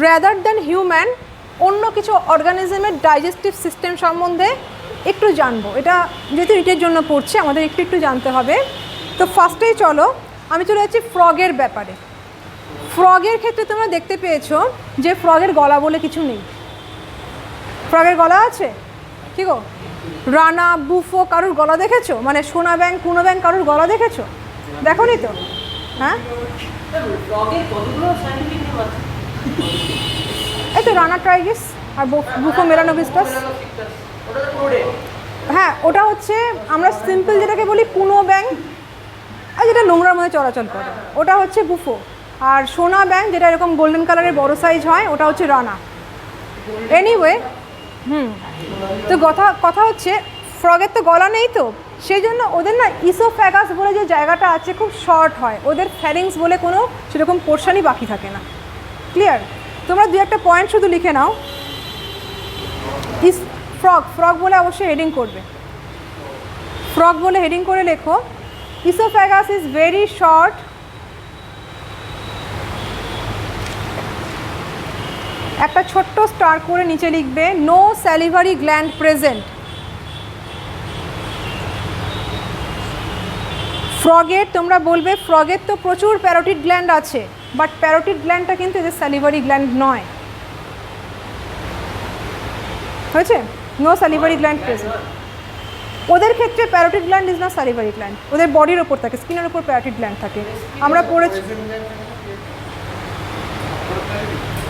Rather than human অন্য কিছু অর্গানিজমের digestive system সম্বন্ধে একটু জানবো। এটা যেহেতু ইটের জন্য পড়ছে আমাদের একটু জানতে হবে। তো ফার্স্টেই চলো আমি চলে যাচ্ছি ফ্রগের ব্যাপারে। ফ্রগের ক্ষেত্রে তোমরা দেখতে পেয়েছো যে ফ্রগের গলা বলে কিছু নেই। ফ্রগের গলা আছে কি গো? রানা, বুফো কারুর গলা দেখেছো? মানে সোনা ব্যাং, কুনো ব্যাং কারুর গলা দেখেছো? দেখো নি তো? হ্যাঁ, এই তো রানা ট্রাইগিস আর বুফো মেলানোভিস্টাস। হ্যাঁ, ওটা হচ্ছে আমরা সিম্পল যেটাকে বলি কুনো ব্যাং, আর যেটা নোংরার মধ্যে চলাচল করে ওটা হচ্ছে বুফো। আর সোনা ব্যাং যেটা এরকম গোল্ডেন কালারের বড় সাইজ হয় ওটা হচ্ছে রানা। এনিওয়ে, তো কথা হচ্ছে ফ্রগের তো গলা নেই, তো সেই জন্য ওদের না ইসোফ্যাগাস বলে যে জায়গাটা আছে খুব শর্ট হয়, ওদের ফ্যারিংস বলে কোনো সেরকম পোর্শনই বাকি থাকে না। ক্লিয়ার? তোমরা দু একটা পয়েন্ট শুধু লিখে নাও। ফ্রগ বলে অবশ্যই হেডিং করবে। ফ্রগ বলে হেডিং করে লেখো ইসোফ্যাগাস ইজ ভেরি শর্ট, একটা ছোট্ট স্টার করে নিচে লিখবে নো স্যালিভারি গ্ল্যান্ড প্রেজেন্ট। ফ্রগের তোমরা বলবে ফ্রগের তো প্রচুর প্যারোটিড গ্ল্যান্ড আছে, বাট প্যারোটিড গ্ল্যান্ডটা কিন্তু এদের স্যালিভারি গ্ল্যান্ড নয়। হয়েছে? No salivary gland present. ওদের ক্ষেত্রে parotid gland is not salivary gland, ওদের বডির ওপর থাকে, স্কিনের ওপর প্যারোটিড গ্ল্যান্ড থাকে। আমরা পড়েছি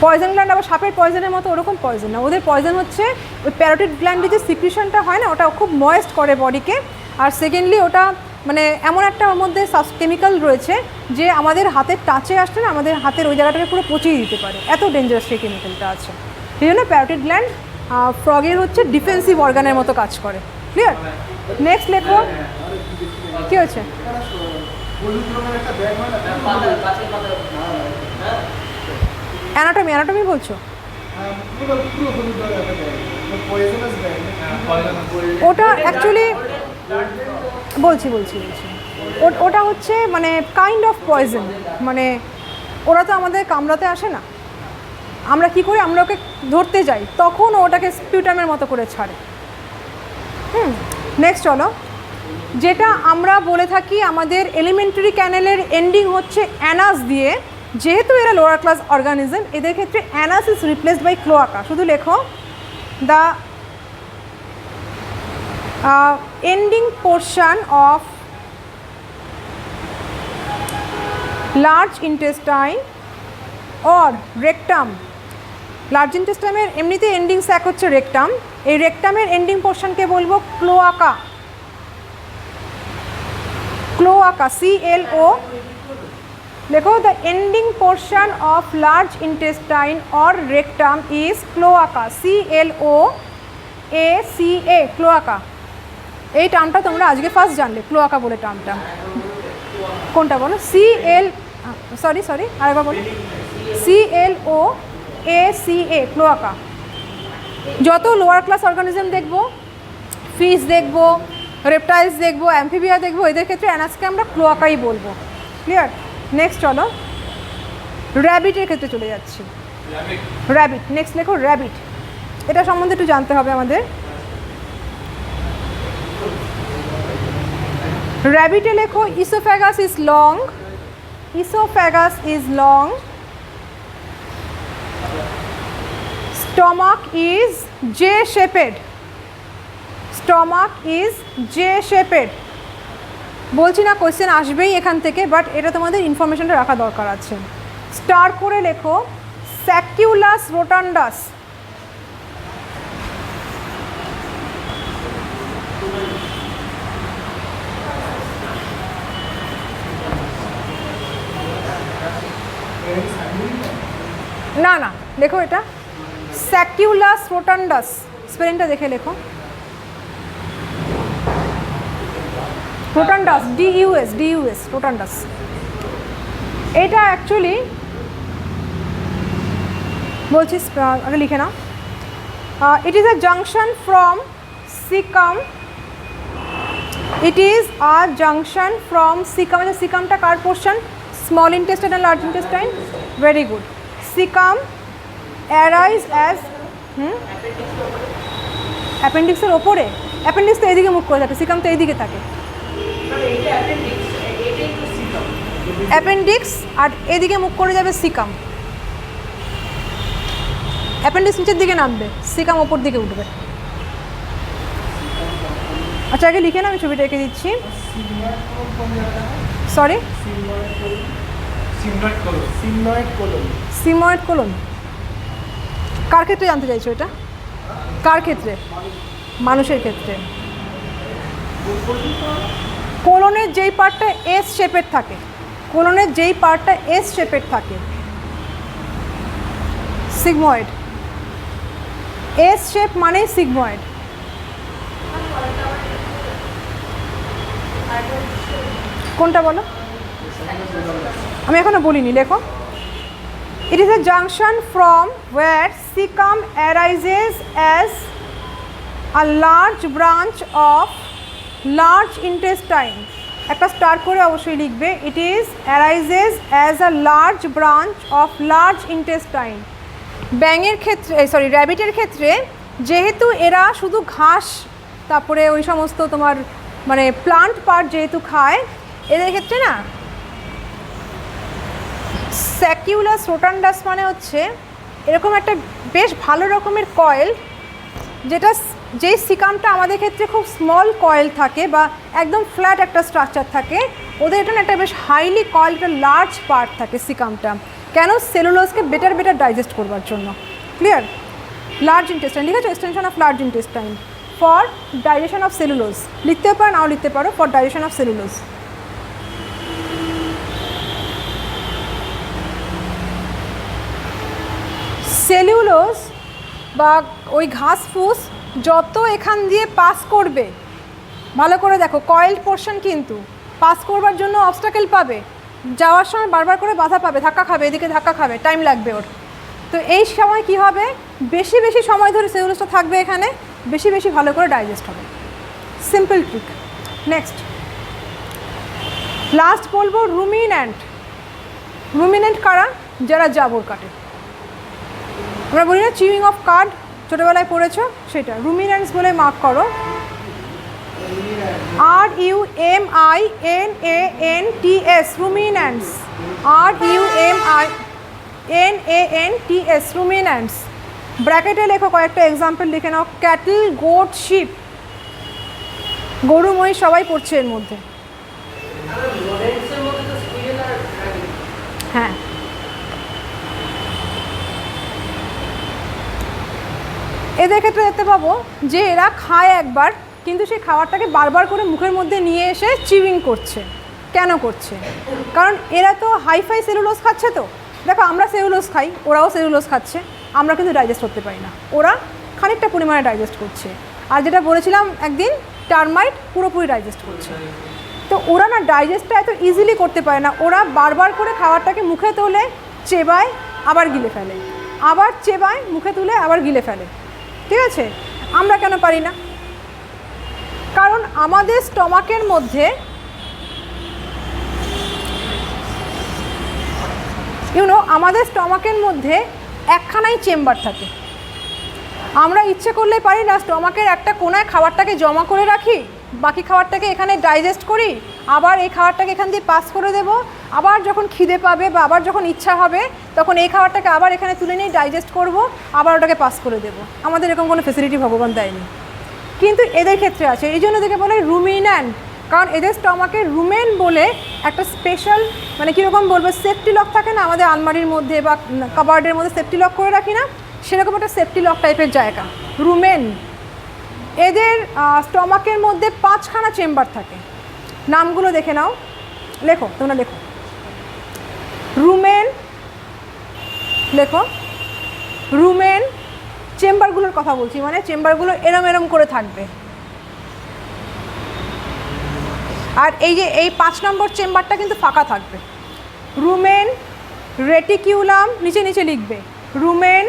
পয়জন গ্ল্যান্ড, আবার সাপের পয়জনের মতো ওরকম পয়জন না, ওদের পয়জন হচ্ছে ওই প্যারোটিড গ্ল্যান্ডে যে সিক্রিশনটা হয় না ওটা খুব ময়েস্ট করে বডিকে। আর সেকেন্ডলি ওটা মানে এমন একটা ওর মধ্যে কেমিক্যাল রয়েছে যে আমাদের হাতের টাচে আসলে না আমাদের হাতের ওই জায়গাটাকে পুরো পচিয়ে দিতে পারে, এত ডেঞ্জারাস সেই কেমিক্যালটা আছে। সেই জন্য প্যারোটিড গ্ল্যান্ড ফ্রগের হচ্ছে ডিফেন্সিভ অর্গানের মতো কাজ করে। ক্লিয়ার? নেক্সট লেখো কী হয়েছে? অ্যানাটমি বলছো? ওটা অ্যাকচুয়ালি বলছি ওটা হচ্ছে মানে কাইন্ড অফ পয়জন, মানে ওরা তো আমাদের কামড়াতে আসে না, আমরা কি করি আমরা ওকে ধরতে যাই তখন ওটাকে স্পিউটামের মতো করে ছাড়ে। নেক্সট চলো, যেটা আমরা বলে থাকি আমাদের এলিমেন্টারি ক্যানেলের এন্ডিং হচ্ছে অ্যানাস দিয়ে, যেহেতু এরা লোয়ার ক্লাস অর্গানিজম এদের ক্ষেত্রে anus is replaced by cloaca. শুধু লেখো the ending portion of large intestine or rectum. Large ইন্টেস্টাইনের এমনিতে এন্ডিং স্যাক হচ্ছে রেকটাম, এই রেকটামের এন্ডিং পোর্শনকে বলবো ক্লোয়াকা। ক্লোয়াকা CLO লেখো the ending portion of large intestine or rectum is cloaca, CLOACA cloaca. এই টার্মটা তোমরা আজকে ফার্স্ট জানলে, ক্লোয়াকা বলে টার্মটা। কোনটা বলো? সরি আরেকবার বলো, CLOACA ক্লোয়াকা। যত লোয়ার ক্লাস অর্গানিজম দেখবো, ফিশ দেখবো, রেপটাইলস দেখবো, অ্যাম্ফিবিয়া দেখবো, এদের ক্ষেত্রে অ্যানাসকে আমরা ক্লোয়াকাই বলবো। ক্লিয়ার? নেক্সট চলো র্যাবিটের ক্ষেত্রে চলে যাচ্ছি। র্যাবিট, নেক্সট লেখো র্যাবিট। এটা সম্বন্ধে একটু জানতে হবে আমাদের। র্যাবিটে লেখো oesophagus is long, oesophagus is long, stomach is J shaped, stomach is J shaped. বলছি না কোয়েশ্চেন আসবেই এখান থেকে, বাট এটা তোমাদের ইনফরমেশনটা রাখা দরকার আছে। স্টার করে লেখো স্যাকিউলাস রোটান্ডাস। না লেখো এটা স্যাকিউলাস রোটান্ডাস, স্পেলিংটা দেখে লেখো। রোটান্ডাস, ডিউএস রোটান্ডাস। এটা অ্যাকচুয়ালি বলছি আগে লিখে নাও। It is a junction from caecum, it is a junction from caecum. সিকামটা কার পোর্শন? স্মল ইন্টেস্টাইন আর large intestine? Very good. Caecum arise as অ্যাপেন্ডিক্সের ওপরে? অ্যাপেন্ডিক্স তো এইদিকে মুখ করে থাকে, সিকাম তো এইদিকে থাকে। অ্যাপেন্ডিক্স আর এদিকে মুখ করে যাবে সিকাম। অ্যাপেন্ডিক্স নিচের দিকে নামবে, সিকাম ওপর দিকে উঠবে। আচ্ছা আগে লিখে না, আমি ছবিটা এঁকে দিচ্ছি। Sorry, sigmoid colon. কার ক্ষেত্রে জানতে চাইছো এটা? কার ক্ষেত্রে? মানুষের ক্ষেত্রে। কোলনের যেই পার্টটা এস শেপের থাকে, কোলনের যেই পার্টটা এস শেপের থাকে, সিগময়েড। এস শেপ মানেই সিগময়েড। কোনটা বলো? আমি এখনো বলিনি, লেখো। It is a junction from where caecum arises as a large branch of large intestine. একটা স্টার করে অবশ্যই লিখবে। It is arises as a large branch of large intestine. ব্যাঙের ক্ষেত্রে, সরি র্যাবিটের ক্ষেত্রে, যেহেতু এরা শুধু ঘাস তারপরে ওই সমস্ত তোমার মানে প্লান্ট পার্ট যেহেতু খায়, এদের ক্ষেত্রে না স্যাকিউলাস রোটান্ডাস মানে হচ্ছে এরকম একটা বেশ ভালো রকমের কয়েল, যেটা যেই সিকামটা আমাদের ক্ষেত্রে খুব স্মল কয়েল থাকে বা একদম ফ্ল্যাট একটা স্ট্রাকচার থাকে, ওদের এটা একটা বেশ হাইলি কয়েল, একটা লার্জ পার্ট থাকে সিকামটা। কেন? সেলুলোজকে বেটার ডাইজেস্ট করবার জন্য। ক্লিয়ার? লার্জ ইন্টেস্টাইন লিখেছো, extension of large intestine for digestion of cellulose. লিখতেও পারো, নাও লিখতে পারো, for digestion of cellulose. Cellulose বা ওই ঘাস ফুস যত এখান দিয়ে পাস করবে, ভালো করে দেখো, কয়েলড পোর্শন কিন্তু পাস করবার জন্য অবস্টাকেল পাবে, যাওয়ার সময় বারবার করে বাধা পাবে, ধাক্কা খাবে, এদিকে ধাক্কা খাবে, টাইম লাগবে ওর। তো এই সময় কি হবে, বেশি সময় ধরে সেলুলোজটা থাকবে এখানে, বেশি ভালো করে ডাইজেস্ট হবে। Simple trick. নেক্সট লাস্ট বলবো রুমিন্যান্ট। রুমিন্যান্ট কারা? যারা জাবর কাটে। আমরা বলি না চিউইং অফ কার্ড, ছোটোবেলায় পড়েছো, সেটা রুমিন্যান্টস বলে মার্ক করো। RUMINANTS, রুমিন্যান্টস। RUMINANTS, রুমিন্যান্টস। ব্র্যাকেটে লেখো, কয়েকটা এক্সাম্পল লিখে নাও। Cattle, goat, sheep. গরু মহিষ সবাই পড়ছে এর মধ্যে। হ্যাঁ, এদের ক্ষেত্রে দেখতে পাবো যে এরা খায় একবার, কিন্তু সেই খাবারটাকে বারবার করে মুখের মধ্যে নিয়ে এসে চিউইং করছে। কেন করছে? কারণ এরা তো হাইফাই সেলুলোজ খাচ্ছে। তো দেখো, আমরা সেলুলোজ খাই, ওরাও সেলুলোজ খাচ্ছে, আমরা কিন্তু ডাইজেস্ট করতে পারি না, ওরা খানিকটা পরিমাণে ডাইজেস্ট করছে। আর যেটা বলেছিলাম একদিন, টার্মাইট পুরোপুরি ডাইজেস্ট করছে। তো ওরা না ডাইজেস্টটা এত ইজিলি করতে পারে না, ওরা বারবার করে খাবারটাকে মুখে তোলে, চেবায়, আবার গিলে ফেলে, আবার চেবায়, মুখে তুলে, আবার গিলে ফেলে। ঠিক আছে? আমরা কেন পারি না? কারণ আমাদের স্টমাকের মধ্যে আমাদের স্টমাকের মধ্যে একখানাই চেম্বার থাকে। আমরা ইচ্ছে করলে পারি না স্টমাকের একটা কোনায় খাবারটাকে জমা করে রাখি, বাকি খাবারটাকে এখানে ডাইজেস্ট করি, আবার এই খাবারটাকে এখান দিয়ে পাস করে দেব, আবার যখন খিদে পাবে বা আবার যখন ইচ্ছা হবে তখন এই খাবারটাকে আবার এখানে তুলে নিয়ে ডাইজেস্ট করব, আবার ওটাকে পাস করে দেব। আমাদের এরকম কোনো ফেসিলিটি ভগবান দেয়নি, কিন্তু এদের ক্ষেত্রে আছে। এই জন্য এদেরকে বলে রুমিন্যান্ট, কারণ এদের স্টমাকে রুমেন বলে একটা স্পেশাল, মানে কীরকম বলবো, সেফটি লক থাকে না আমাদের আলমারির মধ্যে বা কাবার্ডের মধ্যে সেফটি লক করে রাখি না, সেরকম একটা সেফটি লক টাইপের জায়গা রুমেন। এদের স্টমাকের মধ্যে 5খানা চেম্বার থাকে। নামগুলো দেখে নাও, লেখো, তোমরা লেখো। রুমেন লেখো, রুমেন। চেম্বারগুলোর কথা বলছি, মানে চেম্বারগুলো এরম করে থাকবে। আর এই যে এই 5 নম্বর চেম্বারটা কিন্তু ফাঁকা থাকবে। রুমেন, রেটিকিউলাম, নিচে লিখবে রুমেন,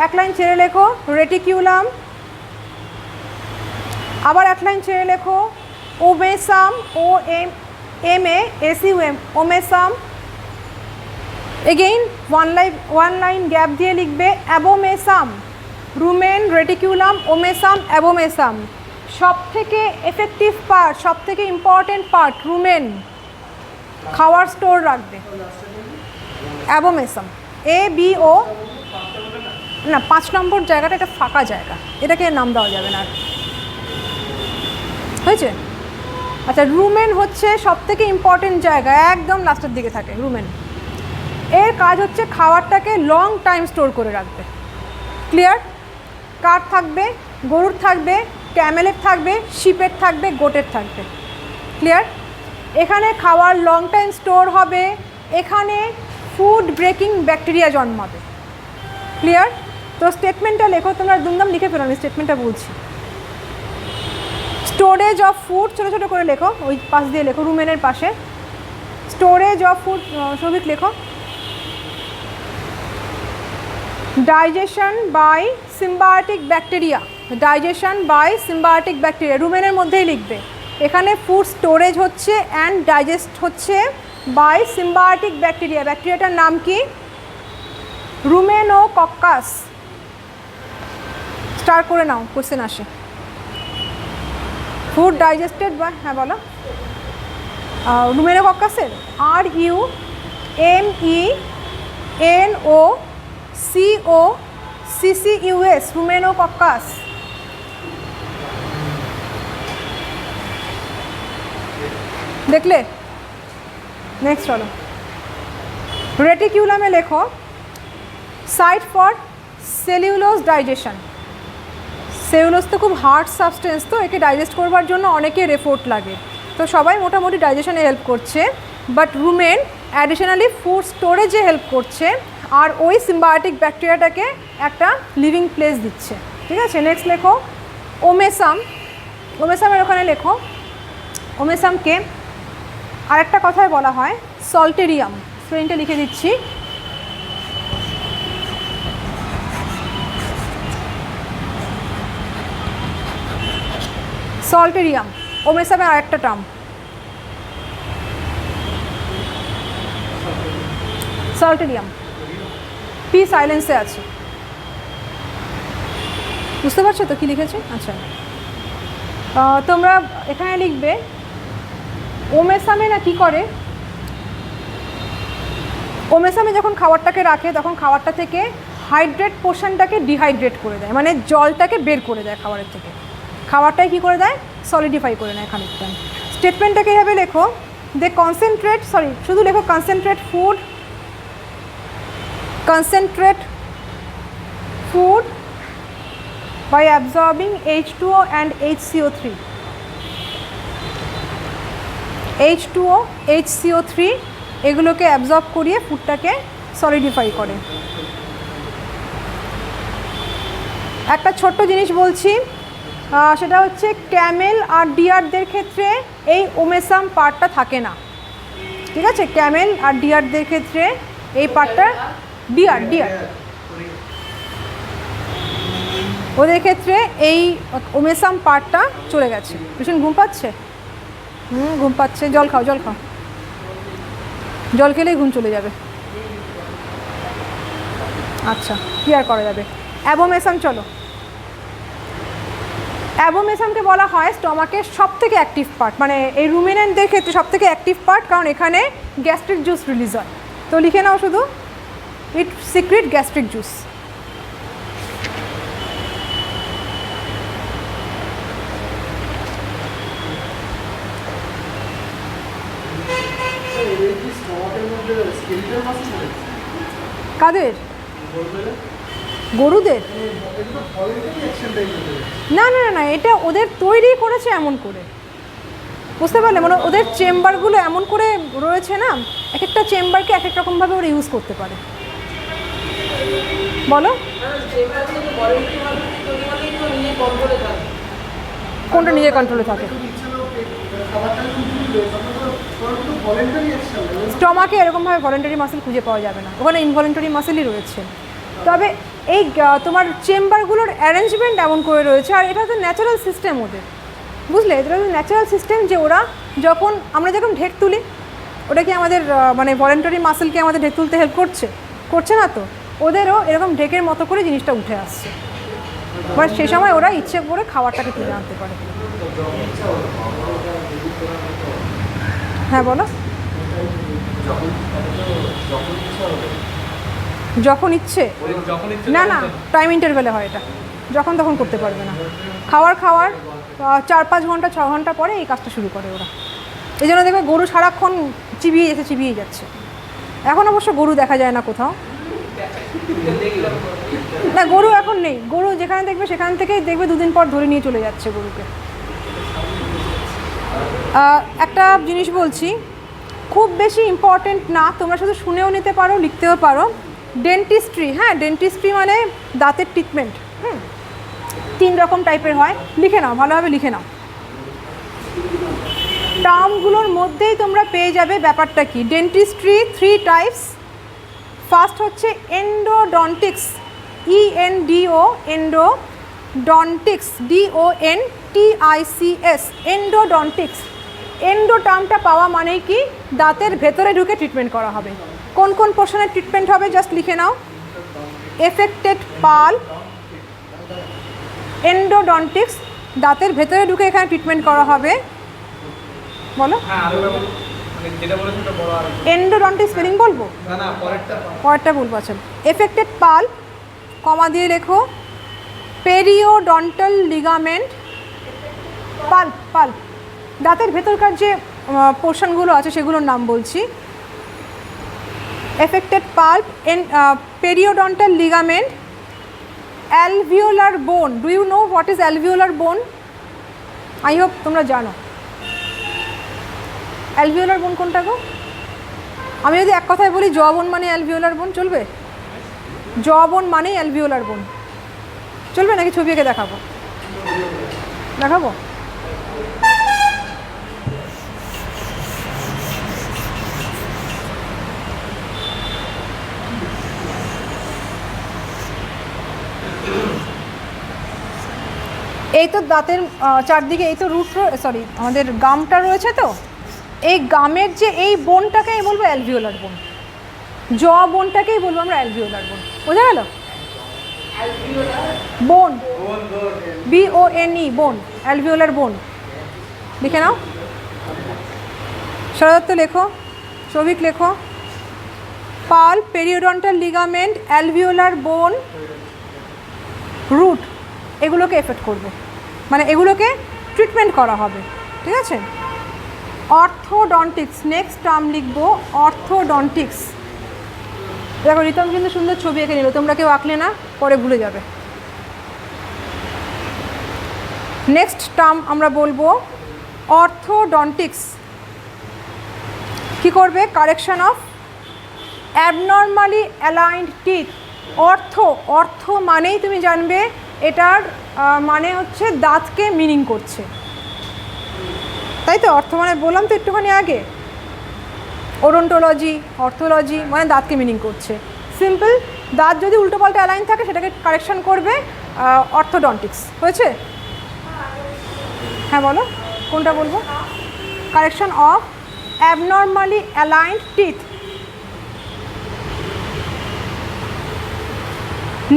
এক লাইন ছেড়ে লেখো রেটিকিউলাম, আবার এক লাইন ছেড়ে লেখো omasum, OMASUM, omasum, again one line gap দিয়ে লিখবে অ্যাবোমেসাম, রুমেন, রেটিকুলাম, ওমেসাম, অ্যাবোমেসাম। সব থেকে এফেক্টিভ পার্ট, সব থেকে ইম্পর্টেন্ট পার্ট রুমেন, খাওয়ার স্টোর রাখবে। অ্যাবোমেসাম ABO না, 5 নম্বর জায়গাটা এটা ফাঁকা জায়গা, এটাকে নাম দেওয়া যাবে না, হয়েছে? আচ্ছা, রুমেন হচ্ছে সব থেকে ইম্পর্টেন্ট জায়গা, একদম লাস্টের দিকে থাকে রুমেন। এর কাজ হচ্ছে খাবারটাকে লং টাইম স্টোর করে রাখবে। ক্লিয়ার? কার থাকবে? গরুর থাকবে, ক্যামেলের থাকবে, শিপের থাকবে, গোটের থাকবে। ক্লিয়ার? এখানে খাবার লং টাইম স্টোর হবে, এখানে ফুড ব্রেকিং ব্যাকটেরিয়া জন্মাবে। ক্লিয়ার? তো স্টেটমেন্টটা লেখো, তোমরা দুমদাম লিখে ফেলো, আমি স্টেটমেন্টটা বলছি। স্টোরেজ অফ ফুড ছোটো ছোটো করে লেখো, ওই পাশ দিয়ে লেখো, রুমেনের পাশে। স্টোরেজ অফ ফুড সৌভিক লেখো। Digestion by symbiotic bacteria, digestion by symbiotic bacteria রুমেনের মধ্যেই লিখবে। এখানে ফুড স্টোরেজ হচ্ছে অ্যান্ড ডাইজেস্ট হচ্ছে বাই সিম্বায়োটিক ব্যাকটেরিয়া। ব্যাকটেরিয়াটার নাম কি? রুমেনোকক্কাস। স্টার করে নাও, কোশ্চেন আসে। ফুড ডাইজেস্টেড বাই, হ্যাঁ বলো, রুমেনোকক্কাসের RUMENOCOCCUS, রুমেনোকক্কাস। দেখলে? নেক্সট চলো, রেটিকুলামে লেখো site for cellulose digestion. Cellulose তো খুব হার্ড সাবস্টেন্স, তো একে ডাইজেস্ট করবার জন্য অনেকের এফোর্ট লাগে, তো সবাই মোটামুটি ডাইজেশনে হেল্প করছে, বাট রুমেন অ্যাডিশনালি ফুড স্টোরেজে হেল্প করছে, আর ওই সিম্বায়োটিক ব্যাকটেরিয়াটাকে একটা লিভিং প্লেস দিচ্ছে। ঠিক আছে, নেক্সট লেখো ওমেসাম। ওমেসামের ওখানে লেখো, ওমেসামকে আরেকটা কথায় বলা হয় সল্টেরিয়াম। স্পেলিংটা লিখে দিচ্ছি। সল্টেরিয়াম ওমেসামের আরেকটা টার্ম। সল্টেরিয়াম পি সাইলেন্সে আছে, বুঝতে পারছো তো কি লিখেছে? আচ্ছা, তোমরা এখানে লিখবে ওমেসামে না কি করে, ওমেসামে যখন খাবারটাকে রাখে তখন খাবারটা থেকে হাইড্রেট পোর্শনটাকে ডিহাইড্রেট করে দেয়, মানে জলটাকে বের করে দেয় খাবারের থেকে, খাবারটাই কী করে দেয়? সলিডিফাই করে নেয় খানিকটা। স্টেটমেন্টটাকে এভাবে লেখো, দে কনসেন্ট্রেট, সরি শুধু লেখো concentrate food by absorbing H2O and HCO3. H2O, HCO3 এগুলোকে অ্যাবজর্ব করিয়ে ফুডটাকে সলিডিফাই করে। একটা ছোট্ট জিনিস বলছি, সেটা হচ্ছে ক্যামেল আর ডিয়ারদের ক্ষেত্রে এই ওমেসাম পার্টটা থাকে না। ঠিক আছে, ক্যামেল আর ডিয়ারদের ক্ষেত্রে এই পার্টটা, ডিয়ার ওদের ক্ষেত্রে এই ওমেসাম পার্টটা চলে গেছে। ভীষণ ঘুম পাচ্ছে? ঘুম পাচ্ছে, জল খাও, জল খেলেই ঘুম চলে যাবে। আচ্ছা, কি আর করা যাবে। অ্যাবোমেসাম, চলো, অ্যাবোমেসামকে বলা হয় স্টমাকের সব থেকে অ্যাক্টিভ পার্ট, মানে এই রুমিনেন্টদের ক্ষেত্রে সব থেকে অ্যাক্টিভ পার্ট, কারণ এখানে গ্যাস্ট্রিক জুস রিলিজ হয়। তো লিখে নাও শুধু, ইট সিক্রেট গ্যাস্ট্রিক জুস। কাদের? গরুদের? না না না, এটা ওদের তৈরি করেছে এমন করে, বুঝতে পারলে? মানে ওদের চেম্বারগুলো এমন করে রয়েছে না, এক একটা চেম্বারকে এক এক রকমভাবে ওরা ইউজ করতে পারে। বলো কোনটা নিজের কন্ট্রোলে থাকে? স্টমাকে এরকমভাবে ভলেন্টারি মাসেল খুঁজে পাওয়া যাবে না, ওখানে ইনভলেন্টারি মাসেলই রয়েছে। তবে এই তোমার চেম্বারগুলোর অ্যারেঞ্জমেন্ট এমন করে রয়েছে, আর এটা তো ন্যাচারাল সিস্টেম ওদের, বুঝলে? এটা তো ন্যাচারাল সিস্টেম যে ওরা আমরা যখন ঢেক তুলি ওটা কি আমাদের মানে ভলেন্টারি মাসেলকে আমাদের ঢেকে তুলতে হেল্প করছে? করছে না তো। ওদেরও এরকম ঢেকের মতো করে জিনিসটা উঠে আসছে, বাট সে সময় ওরা ইচ্ছে করে খাবারটাকে তুলে আনতে পারে। হ্যাঁ বলো। যখন ইচ্ছে না, না টাইম ইন্টারভেলে হয় এটা, যখন তখন করতে পারবে না। খাওয়ার 4-5 ঘন্টা 6 ঘন্টা পরে এই কাজটা শুরু করে ওরা। এই জন্য দেখবে গরু সারাক্ষণ চিবিয়ে যাচ্ছে। এখন অবশ্য গরু দেখা যায় না কোথাও, না গরু এখন নেই। গরু যেখানে দেখবে সেখান থেকেই দেখবে 2 দিন পর ধরে নিয়ে চলে যাচ্ছে গরুকে। একটা জিনিস বলছি, খুব বেশি ইম্পর্টেন্ট না, তোমরা শুধু শুনেও নিতে পারো, লিখতেও পারো। ডেন্টিস্ট্রি, হ্যাঁ ডেন্টিস্ট্রি মানে দাঁতের ট্রিটমেন্ট। 3 রকম টাইপের হয়, লিখে নাও, ভালোভাবে লিখে নাও। টার্মগুলোর মধ্যেই তোমরা পেয়ে যাবে ব্যাপারটা কি। Dentistry 3 types. ফার্স্ট হচ্ছে endodontics, ENDO, endodontics, DONTICS, endodontics. Endo টার্মটা পাওয়া মানেই কি দাঁতের ভেতরে ঢুকে ট্রিটমেন্ট করা হবে। কোন কোন পোর্শনের ট্রিটমেন্ট হবে জাস্ট লিখে নাও। এফেক্টেড পাল্প, এন্ডোডন্টিক্স, দাঁতের ভেতরে ঢুকে এখানে ট্রিটমেন্ট করা হবে। বলো এন্ডোডন্টিক্স স্পেলিং বলবো, পরেরটা বলবো। আচ্ছা, এফেক্টেড পাল্প কমা দিয়ে লেখো। পেরিওডন্টাল লিগামেন্ট, পাল্প দাঁতের ভেতরকার যে পোর্শনগুলো আছে সেগুলোর নাম বলছি। Affected pulp, periodontal ligament, alveolar bone. Do you know what is alveolar bone? I hope তোমরা জানো। অ্যালভিওলার বোন কোনটা গো? আমি যদি এক কথায় বলি জবন মানে অ্যালভিওলার বোন চলবে? জবন মানেই অ্যালভিওলার বোন চলবে নাকি ছবি এঁকে দেখাবো? দেখাবো। এই তো দাঁতের চারদিকে এই তো রুট, সরি আমাদের গামটা রয়েছে, তো এই গামের যে এই বোনটাকেই বলবো অ্যালভিওলার বোন। জ বোনটাকেই বলবো আমরা অ্যালভিওলার বোন। বোঝা গেল? বোন, BONE, বোন, অ্যালভিওলার বোন। লিখে নাও। শরদত্ত লেখো, সৌভিক লেখো। পাল্প, পেরিওডন্টাল লিগামেন্ট, অ্যালভিওলার বোন, রুট, এগুলোকে এফেক্ট করবে, মানে এগুলোকে ট্রিটমেন্ট করা হবে। ঠিক আছে? অর্থোডন্টিক্স, নেক্সট টার্ম লিখবো অর্থোডন্টিক্স। দেখো রিতম কিন্তু সুন্দর ছবি এঁকে নিল, তোমরা কেউ আঁকলে না, পরে ভুলে যাবে। নেক্সট টার্ম আমরা বলবো অর্থোডন্টিক্স। কি করবে? Correction of abnormally aligned teeth. অর্থ মানেই তুমি জানবে এটার মানে হচ্ছে দাঁতকে মিনিং করছে, তাই তো? অর্থ মানে বললাম তো একটুখানি আগে, ওডোন্টোলজি, অর্থোলজি মানে দাঁতকে মিনিং করছে। সিম্পল, দাঁত যদি উল্টোপাল্টা অ্যালাইন থাকে সেটাকে কারেকশন করবে অর্থোডন্টিক্স। হয়েছে? হ্যাঁ বলো কোনটা বলবো? Correction of abnormally aligned teeth.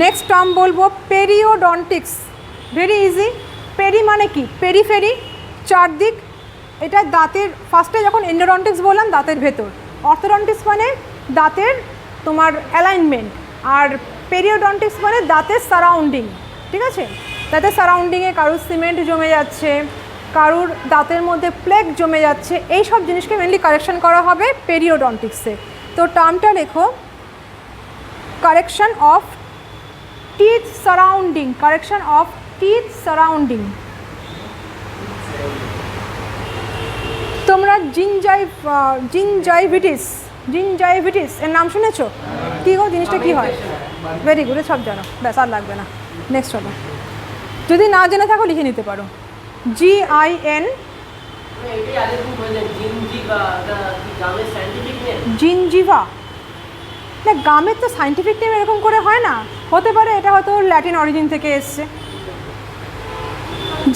Next term বলবো পেরিওডন্টিক্স। Very easy. পেরি মানে কি? পেরিফেরি, চারদিক। এটা দাঁতের ফার্স্টে যখন এন্ডোডন্টিক্স বললাম দাঁতের ভেতর, অর্থোডন্টিক্স মানে দাঁতের তোমার অ্যালাইনমেন্ট, আর পেরিওডন্টিক্স মানে দাঁতের সারাউন্ডিং। ঠিক আছে? দাঁতের সারাউন্ডিংয়ে কারুর সিমেন্ট জমে যাচ্ছে, কারুর দাঁতের মধ্যে প্লেক জমে যাচ্ছে, এই সব জিনিসকে মেনলি কারেকশন করা হবে পেরিওডন্টিক্সে। তো টার্মটা লেখো, correction of teeth surrounding, correction of teeth surrounding. তোমরা জিনজাইভিটিস এর নাম শুনেছো? কী গো জিনিসটা কী হয়? ভেরি গুড, সব জানো, ব্যাস আর লাগবে না। নেক্সট হলো, যদি না জেনে থাকো লিখে নিতে পারো, GIN। জিনজিভা না, গামের তো সাইন্টিফিক নেম এরকম করে হয় না, হতে পারে এটা হয়তো ল্যাটিন অরিজিন থেকে এসছে।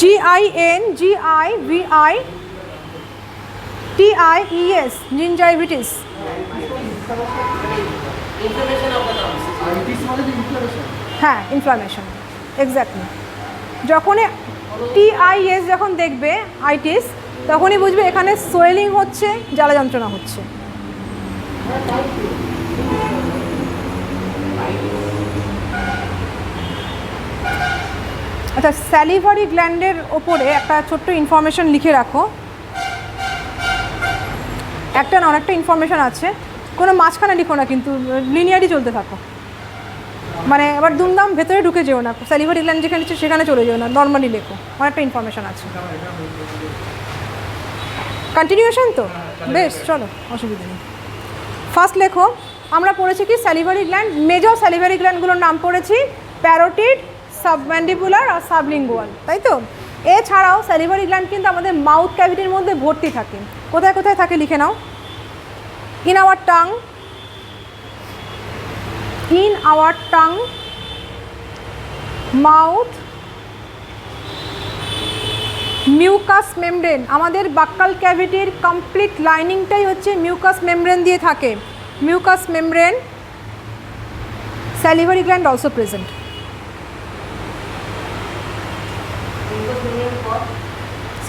GIN, GIVI, TIES, gingivitis. হ্যাঁ, ইনফ্লামেশন, এক্স্যাক্টলি। যখনই TIS যখন দেখবে আইটিস, তখনই বুঝবে এখানে সোয়েলিং হচ্ছে, জ্বালা যন্ত্রণা হচ্ছে। আচ্ছা, স্যালিভারি গ্ল্যান্ডের ওপরে একটা ছোট্ট ইনফরমেশন লিখে রাখো। একটা না, অনেকটা ইনফরমেশন আছে, কোনো মাঝখানে লিখো না কিন্তু, লিনিয়ারই চলতে থাকো। মানে আবার দুমদাম ভেতরে ঢুকে যেও না, স্যালিভারি গ্ল্যান্ড যেখানে সেখানে চলে যেও না, নর্মালি লেখো, অনেকটা ইনফরমেশন আছে। কন্টিনিউশন তো বেশ, চলো, অসুবিধা নেই। ফার্স্ট লেখো, আমরা পড়েছি কি স্যালিভারি গ্ল্যান্ড, মেজর স্যালিভারি গ্ল্যান্ডগুলোর নাম পড়েছি প্যারোটিড, সাবম্যান্ডিবুলার আর সাবলিঙ্গুয়াল, তাই তো? এছাড়াও স্যালিভারি গ্ল্যান্ড কিন্তু আমাদের মাউথ ক্যাভিটির মধ্যে ভর্তি থাকে। কোথায় কোথায় থাকে লিখে নাও। In our tongue, in our tongue, mouth, mucous membrane, আমাদের বাক্কাল ক্যাভিটির কমপ্লিট লাইনিংটাই হচ্ছে মিউকাস মেমব্রেন দিয়ে থাকে। Mucus membrane, salivary gland also present.